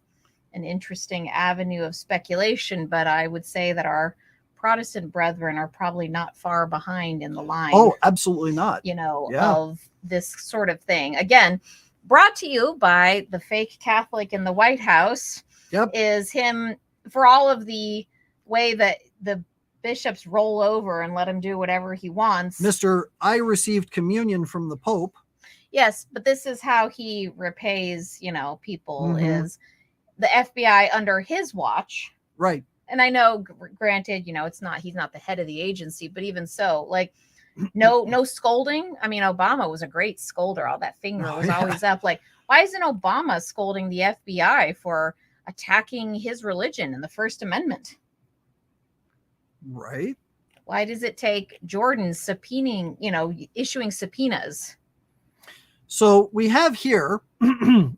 B: an interesting avenue of speculation, but I would say that our Protestant brethren are probably not far behind in the line.
A: Oh, absolutely not.
B: Of this sort of thing. Again, brought to you by the fake Catholic in the White House. Is him, for all of the way that the bishops roll over and let him do whatever he wants.
A: Mr. I received communion from the Pope.
B: Yes, but this is how he repays, people, is the FBI under his watch.
A: Right.
B: And I know, granted, he's not the head of the agency, but even so, like, no scolding. I mean, Obama was a great scolder. All that finger was always up. Like, why isn't Obama scolding the FBI for attacking his religion and the First Amendment?
A: Right.
B: Why does it take Jordan subpoenaing, issuing subpoenas?
A: So we have here,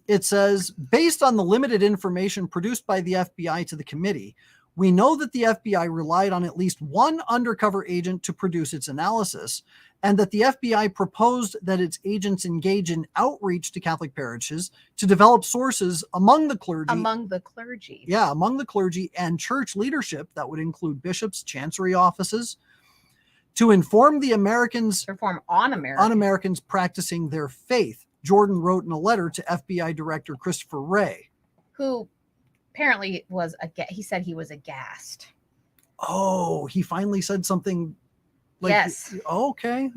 A: it says, based on the limited information produced by the FBI to the committee, we know that the FBI relied on at least one undercover agent to produce its analysis, and that the FBI proposed that its agents engage in outreach to Catholic parishes to develop sources among the clergy.
B: Among the clergy.
A: Yeah, among the clergy and church leadership, that would include bishops, chancery offices, To inform the Americans,
B: on
A: Americans practicing their faith, Jordan wrote in a letter to FBI Director Christopher Wray,
B: who apparently he said he was aghast.
A: Oh, he finally said something.
B: Yes.
A: Okay.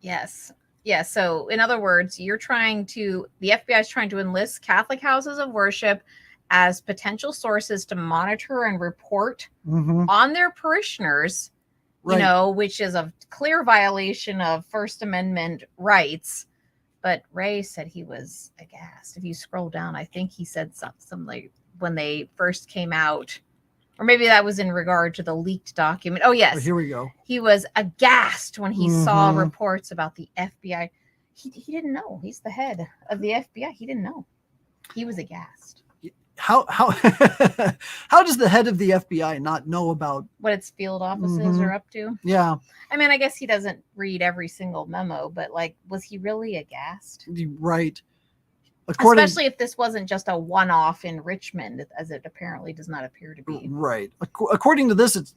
B: Yes. Yeah. So, in other words, the FBI is trying to enlist Catholic houses of worship as potential sources to monitor and report on their parishioners, which is a clear violation of First Amendment rights. But Ray said he was aghast. If you scroll down, I think he said something like when they first came out, or maybe that was in regard to the leaked document. Oh, yes.
A: Here we go.
B: He was aghast when he saw reports about the FBI. He didn't know. He's the head of the FBI. He didn't know. He was aghast.
A: How how does the head of the FBI not know about
B: what its field offices are up to?
A: Yeah.
B: I mean, I guess he doesn't read every single memo, but was he really aghast?
A: Right.
B: Especially if this wasn't just a one-off in Richmond, as it apparently does not appear to be.
A: Right. According to this,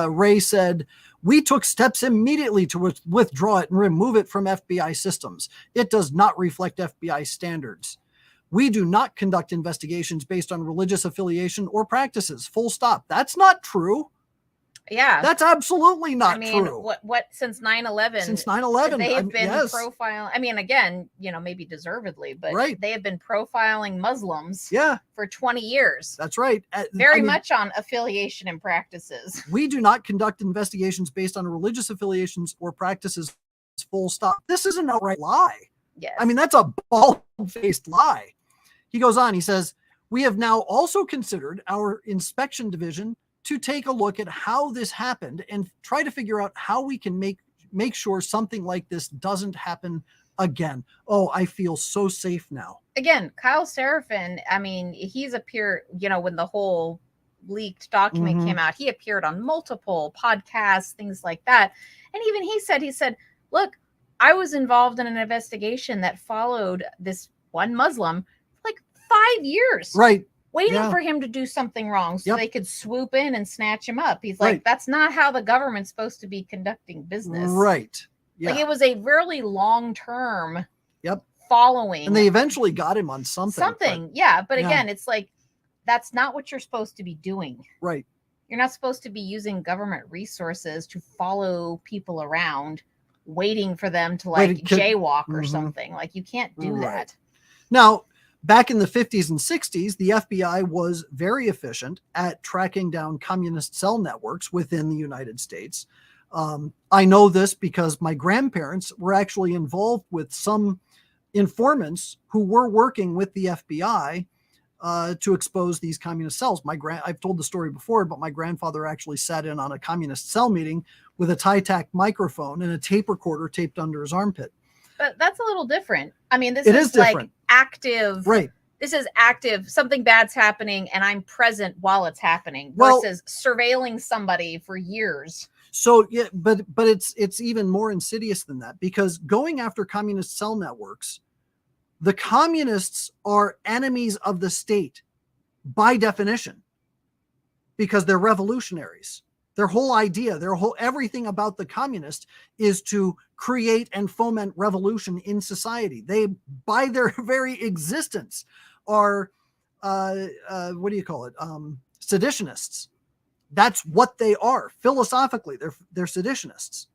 A: Ray said, "We took steps immediately to withdraw it and remove it from FBI systems. It does not reflect FBI standards. We do not conduct investigations based on religious affiliation or practices. Full stop." That's not true.
B: Yeah.
A: That's absolutely not true.
B: What since 9/11?
A: Since 9/11,
B: they have been profiling. I mean, again, maybe deservedly, but they have been profiling Muslims for 20 years.
A: That's right.
B: Very much on affiliation and practices.
A: We do not conduct investigations based on religious affiliations or practices. Full stop. This is an outright lie.
B: Yes.
A: I mean, that's a bald-faced lie. He goes on, he says, "We have now also considered our inspection division to take a look at how this happened and try to figure out how we can make sure something like this doesn't happen again." Oh, I feel so safe now.
B: Again, Kyle Seraphin, I mean, he's appeared, when the whole leaked document came out, he appeared on multiple podcasts, things like that. And even he said, look, I was involved in an investigation that followed this one Muslim for 5 years.
A: Right.
B: Waiting for him to do something wrong so they could swoop in and snatch him up. He's like, that's not how the government's supposed to be conducting business.
A: Right. Yeah.
B: It was a really long-term following.
A: And they eventually got him on something.
B: But again, it's that's not what you're supposed to be doing.
A: Right.
B: You're not supposed to be using government resources to follow people around, waiting for them to jaywalk or something. You can't do that.
A: Now, back in the 50s and 60s, the FBI was very efficient at tracking down communist cell networks within the United States. I know this because my grandparents were actually involved with some informants who were working with the FBI to expose these communist cells. I've told the story before, but my grandfather actually sat in on a communist cell meeting with a tie-tack microphone and a tape recorder taped under his armpit.
B: But that's a little different. I mean, this
A: is different.
B: Active.
A: Right.
B: This is active. Something bad's happening and I'm present while it's happening versus surveilling somebody for years.
A: So, yeah, but it's even more insidious than that, because going after communist cell networks, the communists are enemies of the state by definition, because they're revolutionaries. Their whole idea, everything about the communist is to create and foment revolution in society. They, by their very existence, are seditionists. That's what they are philosophically. They're seditionists.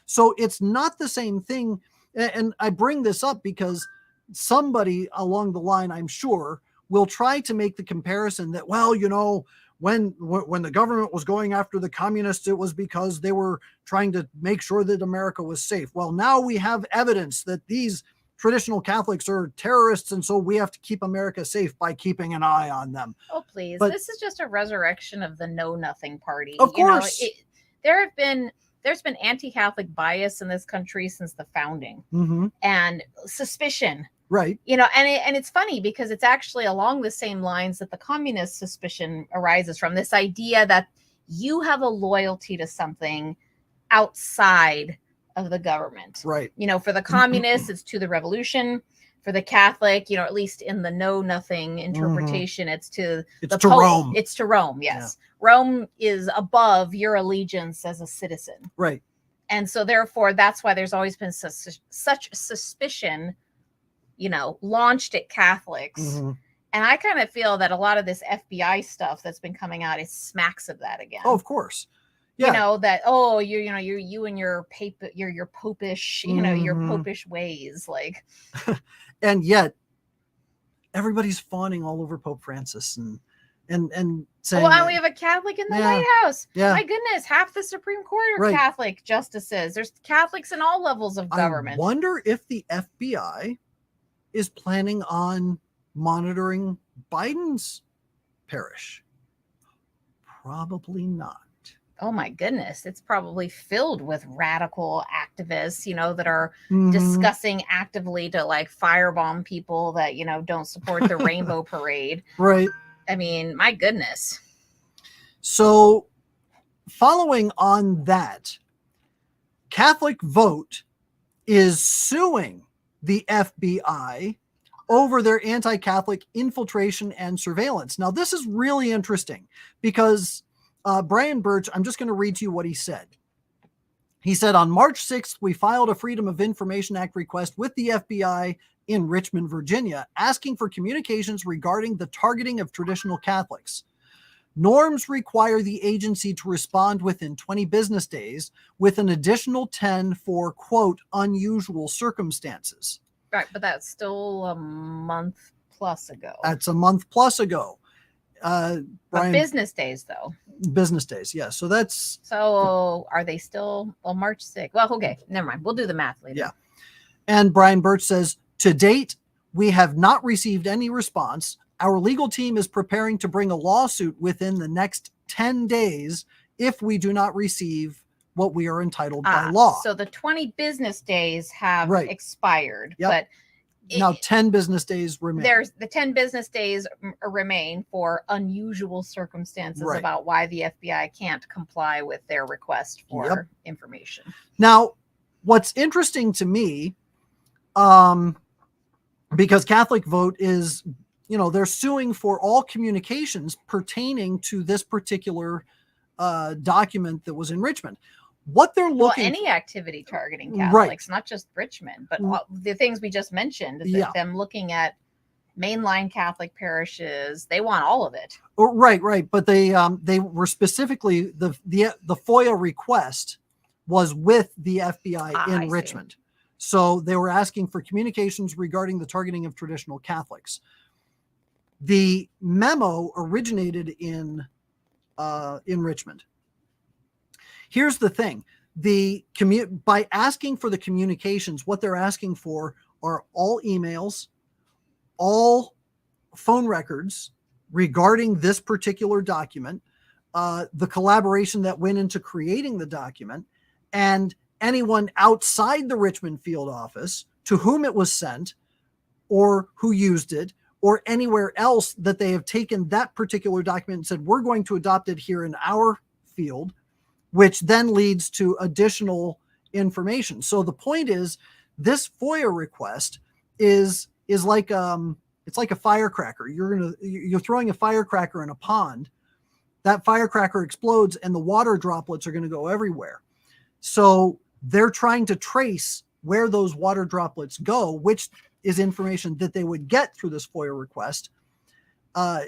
A: So it's not the same thing. And I bring this up because somebody along the line, I'm sure, will try to make the comparison that, well, when the government was going after the communists, it was because they were trying to make sure that America was safe. Well, now we have evidence that these traditional Catholics are terrorists, and so we have to keep America safe by keeping an eye on them.
B: Oh, please. But this is just a resurrection of the know-nothing party.
A: Of course.
B: There's been anti-Catholic bias in this country since the founding, and suspicion.
A: Right.
B: And it's funny because it's actually along the same lines that the communist suspicion arises from, this idea that you have a loyalty to something outside of the government.
A: Right.
B: For the communists, it's to the revolution. For the Catholic, at least in the know-nothing interpretation, it's to
A: Rome.
B: It's to Rome, yes. Yeah. Rome is above your allegiance as a citizen.
A: Right.
B: And so therefore, that's why there's always been such suspicion, launched at Catholics.
A: Mm-hmm.
B: And I kind of feel that a lot of this FBI stuff that's been coming out is smacks of that again.
A: Oh, of course. Yeah.
B: That, you and your popish, your popish ways, like.
A: And yet everybody's fawning all over Pope Francis and saying,
B: well, we have a Catholic in the White House.
A: Yeah.
B: My goodness, half the Supreme Court are Catholic justices. There's Catholics in all levels of government.
A: I wonder if the FBI is planning on monitoring Biden's parish. Probably not.
B: Oh my goodness, it's probably filled with radical activists, that are discussing actively to like firebomb people that, don't support the Rainbow Parade.
A: Right.
B: I mean, my goodness.
A: So following on that, Catholic Vote is suing the FBI over their anti-Catholic infiltration and surveillance. Now, this is really interesting because Brian Birch, I'm just going to read to you what he said. He said, on March 6th, we filed a Freedom of Information Act request with the FBI in Richmond, Virginia, asking for communications regarding the targeting of traditional Catholics. Norms require the agency to respond within 20 business days with an additional 10 for, quote, unusual circumstances.
B: Right, but that's still a month plus ago.
A: That's a month plus ago.
B: Brian, business days, though.
A: Business days, yeah. So that's...
B: So are they still... Well, March 6th. Well, okay, never mind. We'll do the math later.
A: Yeah. And Brian Birch says, to date, we have not received any response. Our legal team is preparing to bring a lawsuit within the next 10 days if we do not receive what we are entitled by law.
B: So the 20 business days have expired, but
A: now 10 business days remain.
B: There's the 10 business days remain for unusual circumstances about why the FBI can't comply with their request for information.
A: Now, what's interesting to me, because Catholic Vote is, they're suing for all communications pertaining to this particular document that was in Richmond. What they're looking
B: any activity targeting Catholics, not just Richmond, but the things we just mentioned, them looking at mainline Catholic parishes, they want all of it.
A: Right. But they were specifically the FOIA request was with the FBI in Richmond. So they were asking for communications regarding the targeting of traditional Catholics. The memo originated in Richmond. Here's the thing. By asking for the communications, what they're asking for are all emails, all phone records regarding this particular document, the collaboration that went into creating the document, and anyone outside the Richmond field office to whom it was sent or who used it, or anywhere else that they have taken that particular document and said, we're going to adopt it here in our field, which then leads to additional information. So the point is, this FOIA request is like it's like a firecracker. You're throwing a firecracker in a pond. That firecracker explodes and the water droplets are going to go everywhere. So they're trying to trace where those water droplets go, which is information that they would get through this FOIA request.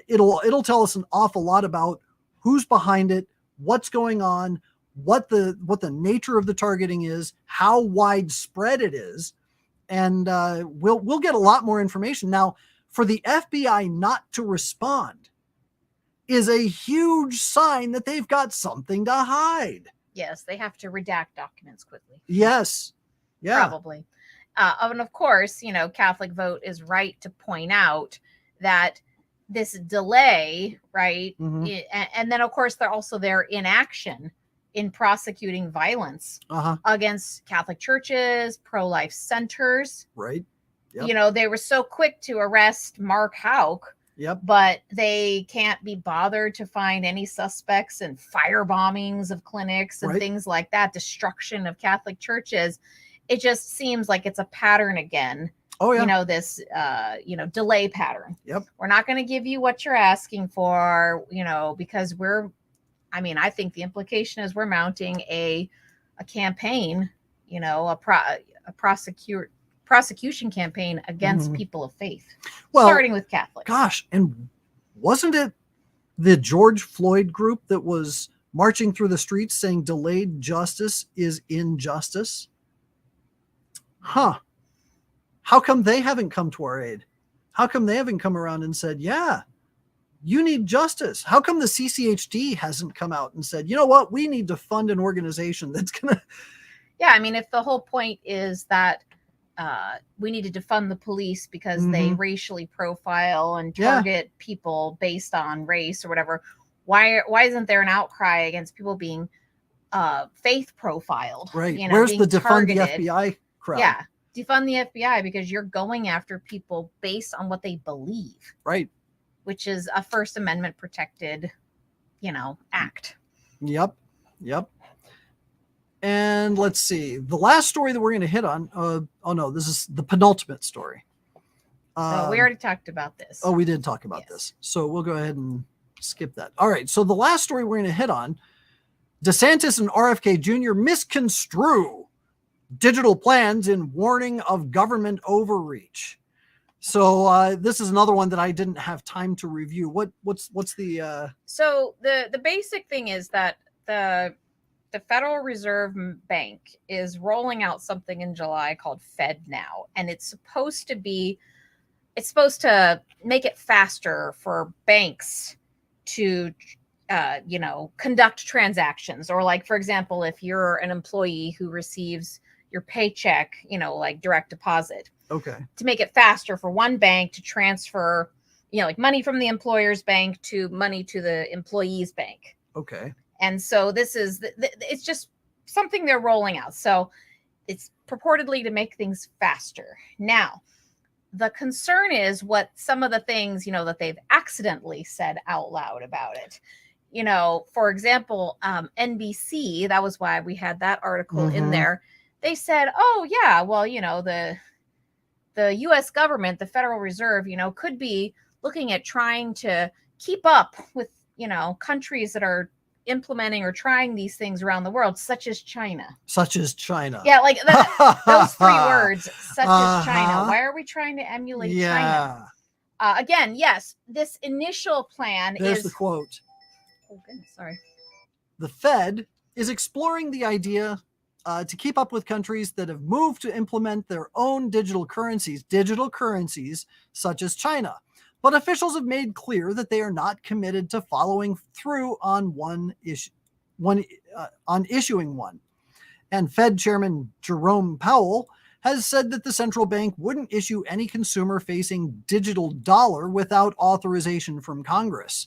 A: It'll tell us an awful lot about who's behind it, what's going on, what the nature of the targeting is, how widespread it is, and we'll get a lot more information. Now, for the FBI not to respond is a huge sign that they've got something to hide.
B: Yes, they have to redact documents quickly.
A: Yes. Yeah.
B: Probably. And of course, Catholic Vote is right to point out that this delay, right? Mm-hmm. And then, of course, they're also their inaction in prosecuting violence against Catholic churches, pro-life centers.
A: Right. Yep.
B: They were so quick to arrest Mark Houck.
A: Yep.
B: But they can't be bothered to find any suspects in fire bombings of clinics and things like that, destruction of Catholic churches. It just seems like it's a pattern again.
A: Oh, yeah.
B: This, delay pattern.
A: Yep.
B: We're not going to give you what you're asking for, because I think the implication is we're mounting a a campaign, a prosecution campaign against people of faith, starting with Catholics.
A: Gosh, and wasn't it the George Floyd group that was marching through the streets saying delayed justice is injustice? Huh. How come they haven't come to our aid? How come they haven't come around and said, yeah, you need justice? How come the CCHD hasn't come out and said, you know what, we need to fund an organization that's going to...
B: Yeah, I mean, if the whole point is that we need to defund the police because they racially profile and target people based on race or whatever, why isn't there an outcry against people being faith profiled?
A: Right. Where's the defund the FBI crowd?
B: Yeah. Defund the FBI because you're going after people based on what they believe.
A: Right.
B: Which is a First Amendment protected, act.
A: Yep. And let's see. The last story that we're going to hit on. This is the penultimate story.
B: We already talked about this.
A: Oh, we did talk about this. So we'll go ahead and skip that. All right. So the last story we're going to hit on, DeSantis and RFK Jr. misconstrue digital plans in warning of government overreach. So this is another one that I didn't have time to review. What's the
B: So the basic thing is that the Federal Reserve Bank is rolling out something in July called Fed Now, and it's supposed to make it faster for banks to conduct transactions, or like, for example, if you're an employee who receives your paycheck, like direct deposit.
A: Okay.
B: To make it faster for one bank to transfer, like money from the employer's bank to money to the employee's bank.
A: Okay.
B: And so this is, it's just something they're rolling out. So it's purportedly to make things faster. Now, the concern is what some of the things, that they've accidentally said out loud about it. For example, NBC, that was why we had that article in there. They said, oh, yeah, well, the U.S. government, the Federal Reserve, could be looking at trying to keep up with, countries that are implementing or trying these things around the world, such as China. Yeah, like those three words, such as China. Why are we trying to emulate China? Again, yes, this initial plan
A: There's the quote.
B: Oh, goodness, sorry.
A: The Fed is exploring the idea to keep up with countries that have moved to implement their own digital currencies such as China. But officials have made clear that they are not committed to following through on issuing one. And Fed Chairman Jerome Powell has said that the central bank wouldn't issue any consumer-facing digital dollar without authorization from Congress.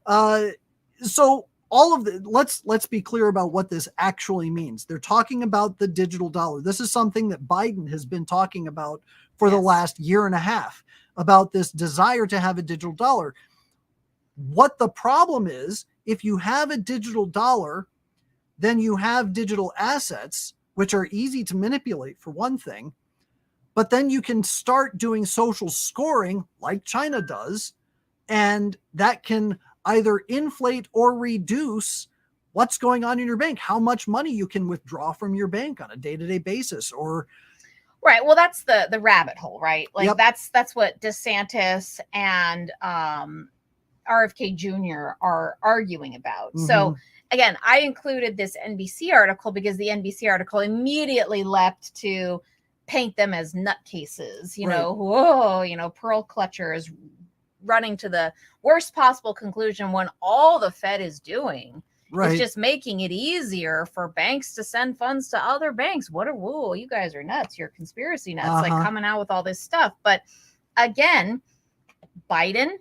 A: So all of the let's be clear about what this actually means. They're talking about the digital dollar. This is something that Biden has been talking about for the last year and a half, about this desire to have a digital dollar. What the problem is, if you have a digital dollar, then you have digital assets, which are easy to manipulate for one thing, but then you can start doing social scoring like China does, and that can either inflate or reduce what's going on in your bank, how much money you can withdraw from your bank on a day-to-day basis. Or
B: right. Well, that's the rabbit hole, right? Like that's what DeSantis and RFK Jr. are arguing about. So again, I included this NBC article because the NBC article immediately leapt to paint them as nutcases, pearl clutchers, running to the worst possible conclusion when all the Fed is doing is just making it easier for banks to send funds to other banks. You guys are nuts. You're conspiracy nuts, like coming out with all this stuff. But again, Biden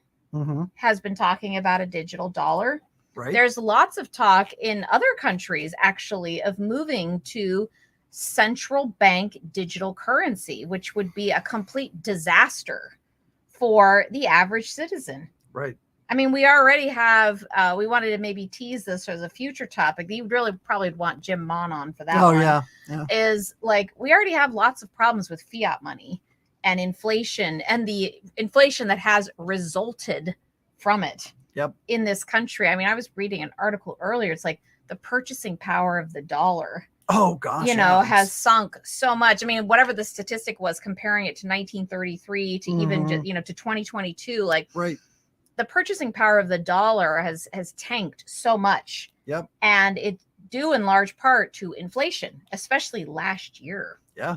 B: has been talking about a digital dollar.
A: Right.
B: There's lots of talk in other countries, actually, of moving to central bank digital currency, which would be a complete disaster for the average citizen.
A: Right.
B: I mean, we already have, we wanted to maybe tease this as a future topic. You really probably want Jim Mon on for that one.
A: Yeah.
B: Is like, we already have lots of problems with fiat money and inflation and the inflation that has resulted from it in this country. I mean, I was reading an article earlier. It's like the purchasing power of the dollar
A: Oh gosh,
B: has sunk so much. I mean, whatever the statistic was, comparing it to 1933 to even to 2022, like
A: right.
B: The purchasing power of the dollar has tanked so much.
A: Yep.
B: And it's due in large part to inflation, especially last year.
A: Yeah.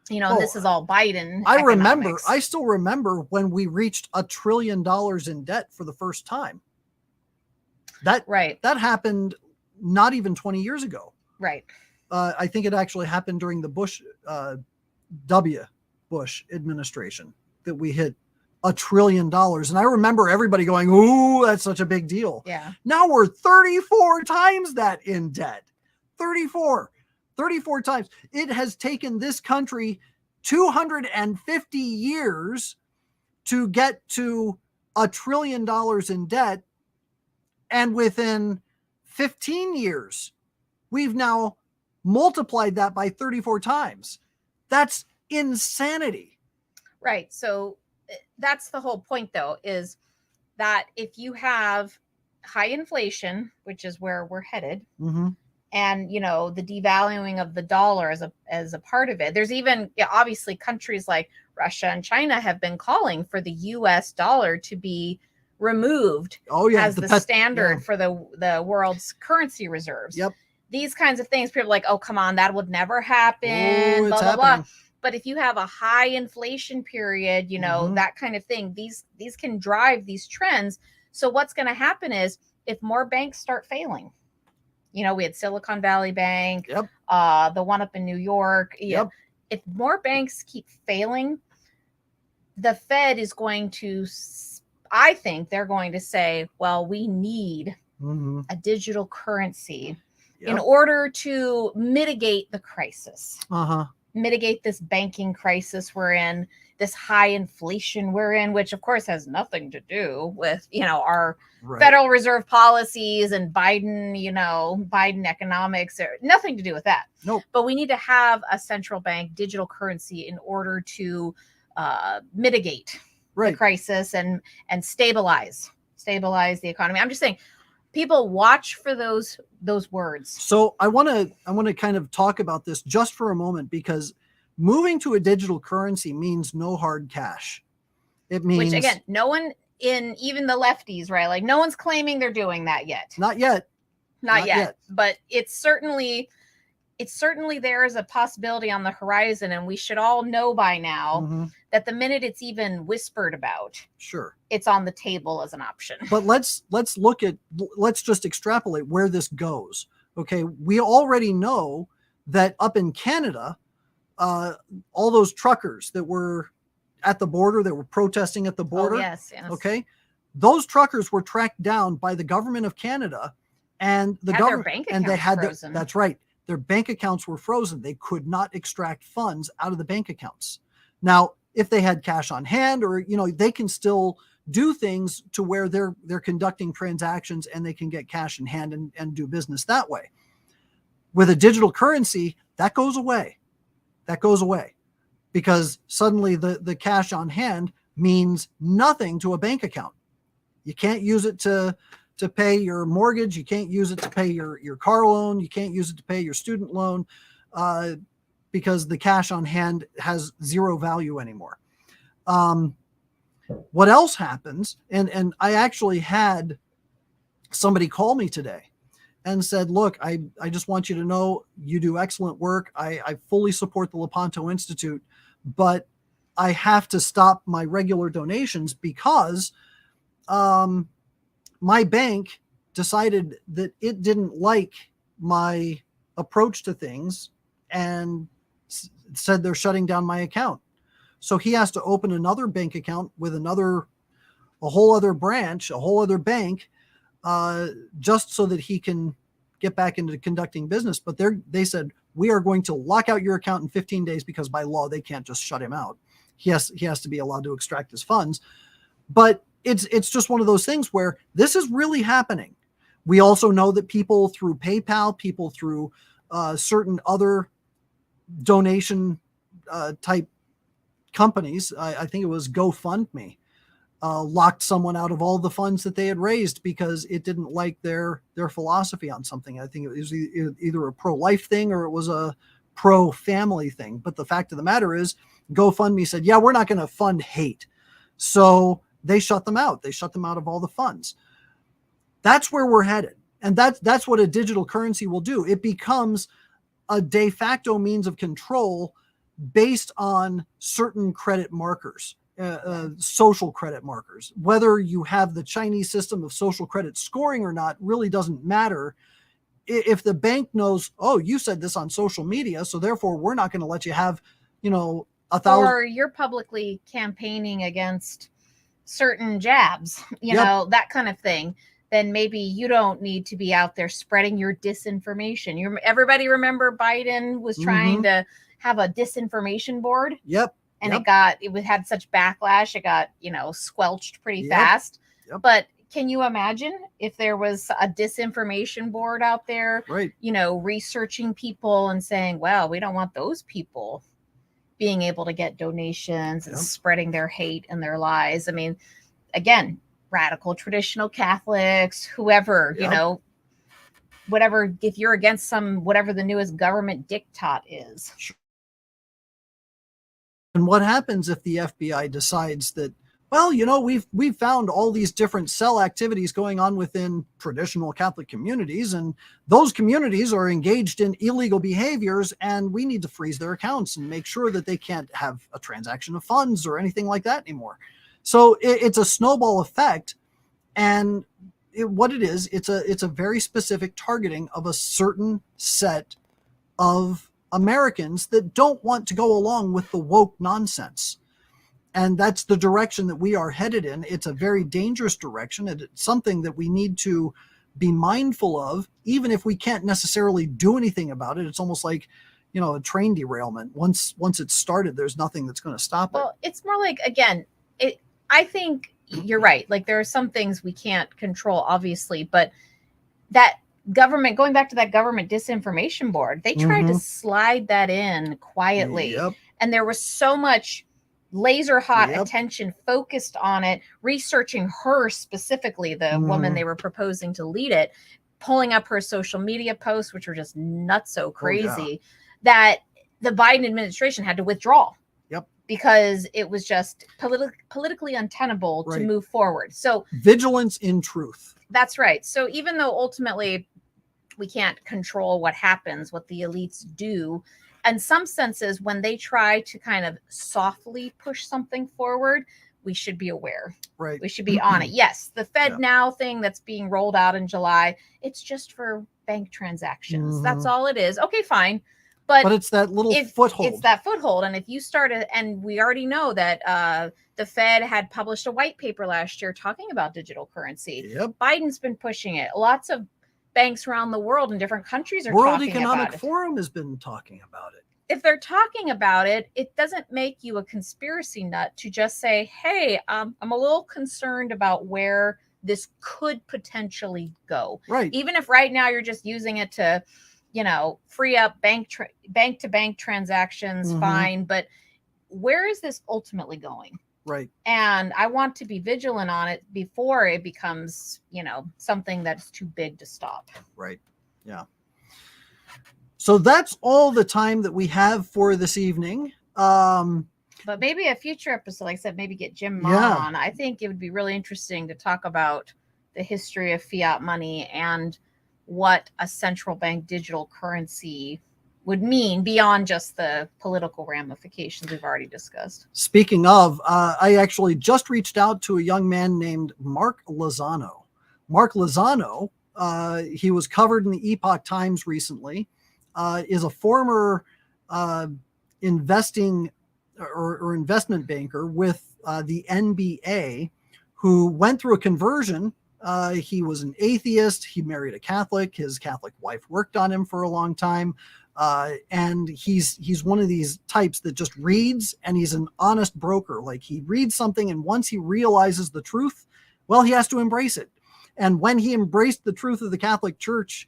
B: And this is all Biden.
A: I still remember when we reached $1 trillion in debt for the first time. That happened not even 20 years ago.
B: Right.
A: I think it actually happened during the Bush administration that we hit $1 trillion. And I remember everybody going, "Ooh, that's such a big deal."
B: Yeah.
A: Now we're 34 times that in debt. 34 times. It has taken this country 250 years to get to $1 trillion in debt. And within 15 years, we've now multiplied that by 34 times. That's insanity.
B: Right. So that's the whole point, though, is that if you have high inflation, which is where we're headed, and the devaluing of the dollar as a part of it, there's even obviously countries like Russia and China have been calling for the U.S. dollar to be removed as the standard for the world's currency reserves.
A: Yep.
B: These kinds of things, people are like, "Oh, come on, that would never happen." Blah, blah, blah. But if you have a high inflation period, that kind of thing, these can drive these trends. So what's going to happen is if more banks start failing, we had Silicon Valley Bank, the one up in New York.
A: Yep.
B: If more banks keep failing, the Fed is going to, I think they're going to say, well, we need a digital currency in order to mitigate the crisis. Mitigate this banking crisis we're in, this high inflation we're in, which of course has nothing to do with, our Federal Reserve policies and Biden economics, or nothing to do with that.
A: Nope.
B: But we need to have a central bank digital currency in order to mitigate the crisis and stabilize the economy. I'm just saying, people watch for those words.
A: So I want to kind of talk about this just for a moment, because moving to a digital currency means no hard cash. It means,
B: which again, no one, in even the lefties, right? Like no one's claiming they're doing that yet.
A: Not yet.
B: But it's certainly there is a possibility on the horizon, and we should all know by now that the minute it's even whispered about, it's on the table as an option.
A: But let's just extrapolate where this goes. Okay, we already know that up in Canada, all those truckers that were at the border, that were protesting at the border.
B: Oh, yes.
A: Okay, those truckers were tracked down by the government of Canada, and the government, and they had
B: frozen.
A: That's right. Their bank accounts were frozen. They could not extract funds out of the bank accounts. Now, if they had cash on hand, or they can still do things to where they're conducting transactions and they can get cash in hand and do business that way. With a digital currency, that goes away. Because suddenly the cash on hand means nothing to a bank account. You can't use it to pay your mortgage. You can't use it to pay your car loan. You can't use it to pay your student loan, because the cash on hand has zero value anymore. What else happens? And I actually had somebody call me today and said, "Look, I just want you to know you do excellent work. I fully support the Lepanto Institute, but I have to stop my regular donations because my bank decided that it didn't like my approach to things and said they're shutting down my account." So he has to open another bank account with a whole other branch, a whole other bank, just so that he can get back into conducting business. But they said, "We are going to lock out your account in 15 days because by law they can't just shut him out. He has to be allowed to extract his funds." But it's just one of those things where this is really happening. We also know that people through PayPal, people through certain other donation type companies, I think it was GoFundMe, locked someone out of all the funds that they had raised because it didn't like their philosophy on something. I think it was either a pro-life thing or it was a pro-family thing. But the fact of the matter is, GoFundMe said, yeah, we're not going to fund hate. So they shut them out. They shut them out of all the funds. That's where we're headed. And that's what a digital currency will do. It becomes a de facto means of control based on certain credit markers. Social credit markers. Whether you have the Chinese system of social credit scoring or not really doesn't matter. If the bank knows, oh, you said this on social media, so therefore we're not going to let you have, 1,000.
B: Or you're publicly campaigning against certain jabs, that kind of thing. Then maybe you don't need to be out there spreading your disinformation. Everybody remember Biden was trying to have a disinformation board.
A: Yep.
B: And it had such backlash. It got, squelched pretty fast. Yep. But can you imagine if there was a disinformation board out there,
A: right?
B: Researching people and saying, well, we don't want those people being able to get donations and spreading their hate and their lies. I mean, again, radical traditional Catholics, whoever, whatever, if you're against whatever the newest government diktat is.
A: Sure. And what happens if the FBI decides that, well, we've found all these different cell activities going on within traditional Catholic communities, and those communities are engaged in illegal behaviors, and we need to freeze their accounts and make sure that they can't have a transaction of funds or anything like that anymore. So it's a snowball effect, and it's a very specific targeting of a certain set of Americans that don't want to go along with the woke nonsense. And that's the direction that we are headed in. It's a very dangerous direction. And it's something that we need to be mindful of, even if we can't necessarily do anything about it. It's almost like, a train derailment. Once it's started, there's nothing that's going to stop it.
B: Well, it's more like, again, I think you're right. Like, there are some things we can't control, obviously, but that government, going back to that government disinformation board, they tried to slide that in quietly.
A: Yep.
B: And there was so much laser hot attention focused on it, researching her specifically, the woman they were proposing to lead it, pulling up her social media posts, which were just nutso crazy, that the Biden administration had to withdraw.
A: Yep.
B: Because it was just politically untenable to move forward. So
A: vigilance in truth.
B: That's right. So even though ultimately we can't control what happens, what the elites do, in some senses, when they try to kind of softly push something forward, we should be aware.
A: Right.
B: We should be on it. Yes, the Fed Now thing that's being rolled out in July, it's just for bank transactions. That's all it is. Okay, fine. But
A: it's that little foothold.
B: It's that foothold. And if you started, and we already know that the Fed had published a white paper last year talking about digital currency.
A: Yep.
B: Biden's been pushing it. Lots of banks around the world in different countries are
A: World
B: talking
A: Economic
B: about it.
A: Forum has been talking about it.
B: If they're talking about it, it doesn't make you a conspiracy nut to just say, hey, I'm a little concerned about where this could potentially go.
A: Right.
B: Even if right now you're just using it to, free up bank to bank transactions, fine. But where is this ultimately going?
A: Right.
B: And I want to be vigilant on it before it becomes, something that's too big to stop.
A: Right. Yeah. So that's all the time that we have for this evening.
B: But maybe a future episode, like I said, maybe get Jim Ma on. I think it would be really interesting to talk about the history of fiat money and what a central bank digital currency would mean beyond just the political ramifications we've already discussed.
A: Speaking of, I actually just reached out to a young man named Mark Lozano. Mark Lozano, he was covered in the Epoch Times recently, is a former investing or investment banker with the NBA who went through a conversion. He was an atheist. He married a Catholic. His Catholic wife worked on him for a long time. And he's one of these types that just reads, and he's an honest broker. Like, he reads something, and once he realizes the truth, well, he has to embrace it. And when he embraced the truth of the Catholic Church,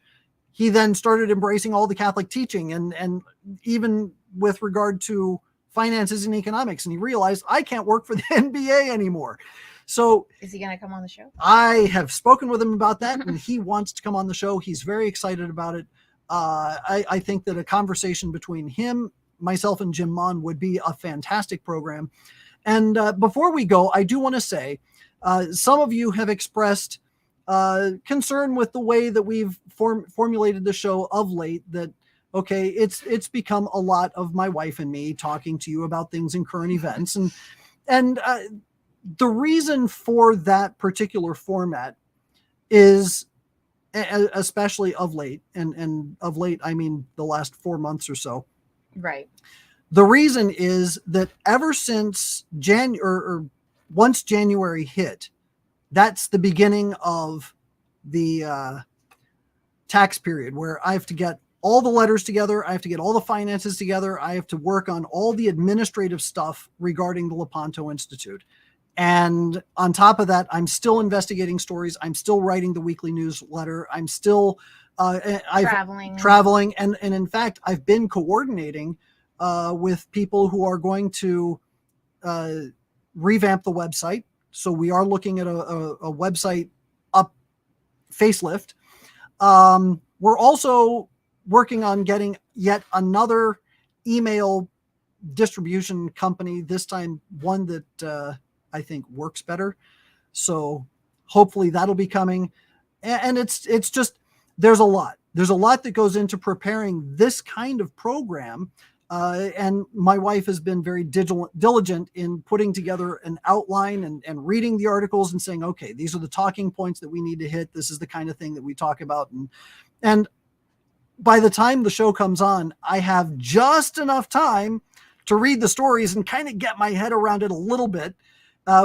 A: he then started embracing all the Catholic teaching, and even with regard to finances and economics. And he realized, I can't work for the NBA anymore. So
B: is he going to come on the show?
A: I have spoken with him about that, and he wants to come on the show. He's very excited about it. I think that a conversation between him, myself, and Jim Mon would be a fantastic program. And before we go, I do want to say, some of you have expressed concern with the way that we've formulated the show of late, that, okay, it's become a lot of my wife and me talking to you about things in current events. And the reason for that particular format is, especially of late, and of late, I mean the last 4 months or so.
B: Right.
A: The reason is that ever since once January hit, that's the beginning of the tax period, where I have to get all the letters together. I have to get all the finances together. I have to work on all the administrative stuff regarding the Lepanto Institute. And on top of that, I'm still investigating stories. I'm still writing the weekly newsletter. I'm still traveling. And in fact, I've been coordinating with people who are going to revamp the website. So we are looking at a website facelift. We're also working on getting yet another email distribution company, this time one that I think works better. So hopefully that'll be coming. And it's just, there's a lot that goes into preparing this kind of program. And my wife has been very diligent in putting together an outline and reading the articles and saying, okay, these are the talking points that we need to hit. This is the kind of thing that we talk about. And by the time the show comes on, I have just enough time to read the stories and kind of get my head around it a little bit,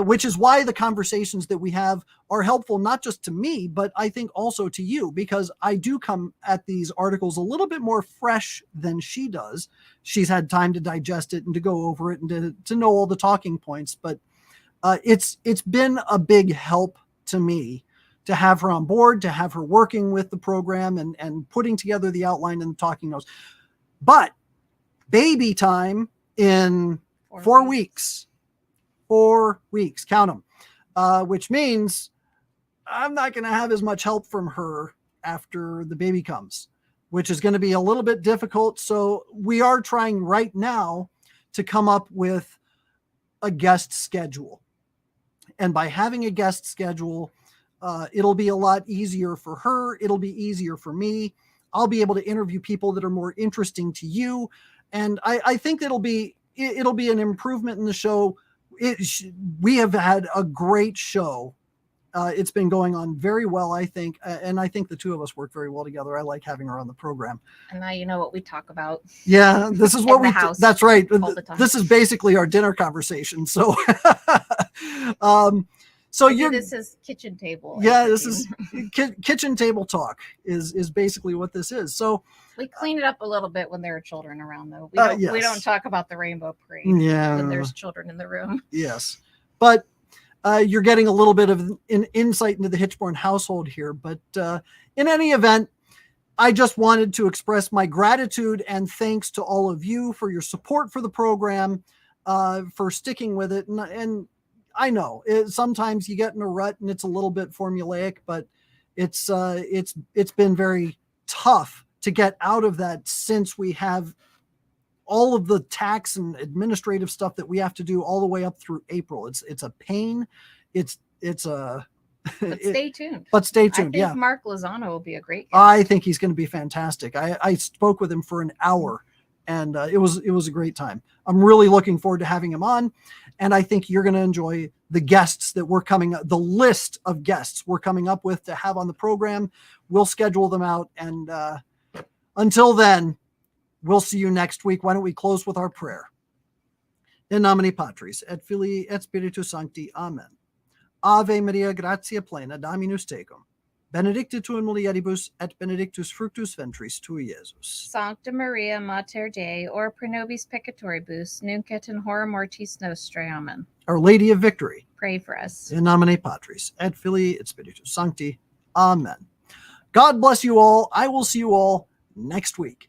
A: which is why the conversations that we have are helpful, not just to me, but I think also to you, because I do come at these articles a little bit more fresh than she does. She's had time to digest it and to go over it and to know all the talking points. But it's been a big help to me to have her on board, to have her working with the program and putting together the outline and the talking notes. But baby time in 4 weeks. 4 weeks, count them, which means I'm not going to have as much help from her after the baby comes, which is going to be a little bit difficult. So we are trying right now to come up with a guest schedule. And by having a guest schedule, it'll be a lot easier for her. It'll be easier for me. I'll be able to interview people that are more interesting to you. And I think it'll be an improvement in the show. We have had a great show. It's been going on very well, I think. And I think the two of us work very well together. I like having her on the program. And
B: now you know what we talk about.
A: Yeah, this is what that's right.
B: All the time.
A: This is basically our dinner conversation. So,
B: this is kitchen table.
A: Yeah, this is kitchen table talk is basically what this is. So
B: we clean it up a little bit when there are children around, though. We don't talk about the rainbow parade when there's children in the room.
A: Yes, but you're getting a little bit of an insight into the Hitchborn household here. But in any event, I just wanted to express my gratitude and thanks to all of you for your support for the program, for sticking with it. And I know sometimes you get in a rut and it's a little bit formulaic, but it's been very tough to get out of that, since we have all of the tax and administrative stuff that we have to do all the way up through April. It's a pain. But
B: stay tuned.
A: But stay tuned.
B: I think Mark Lozano will be a great guest.
A: I think he's going to be fantastic. I spoke with him for an hour, and it was a great time. I'm really looking forward to having him on, and I think you're going to enjoy the guests that we're the list of guests we're coming up with to have on the program. We'll schedule them out, and until then, we'll see you next week. Why don't we close with our prayer? In nomine Patris et Filii et Spiritus Sancti. Amen. Ave Maria, gratia plena, Dominus tecum. Benedicta tu in mulieribus, et benedictus fructus ventris tui, Iesus.
B: Sancta Maria, Mater Dei, ora pro nobis peccatoribus, nunc et in hora mortis nostrae. Amen.
A: Our Lady of Victory,
B: pray for us.
A: In nomine Patris et Filii et Spiritus Sancti. Amen. God bless you all. I will see you all next week.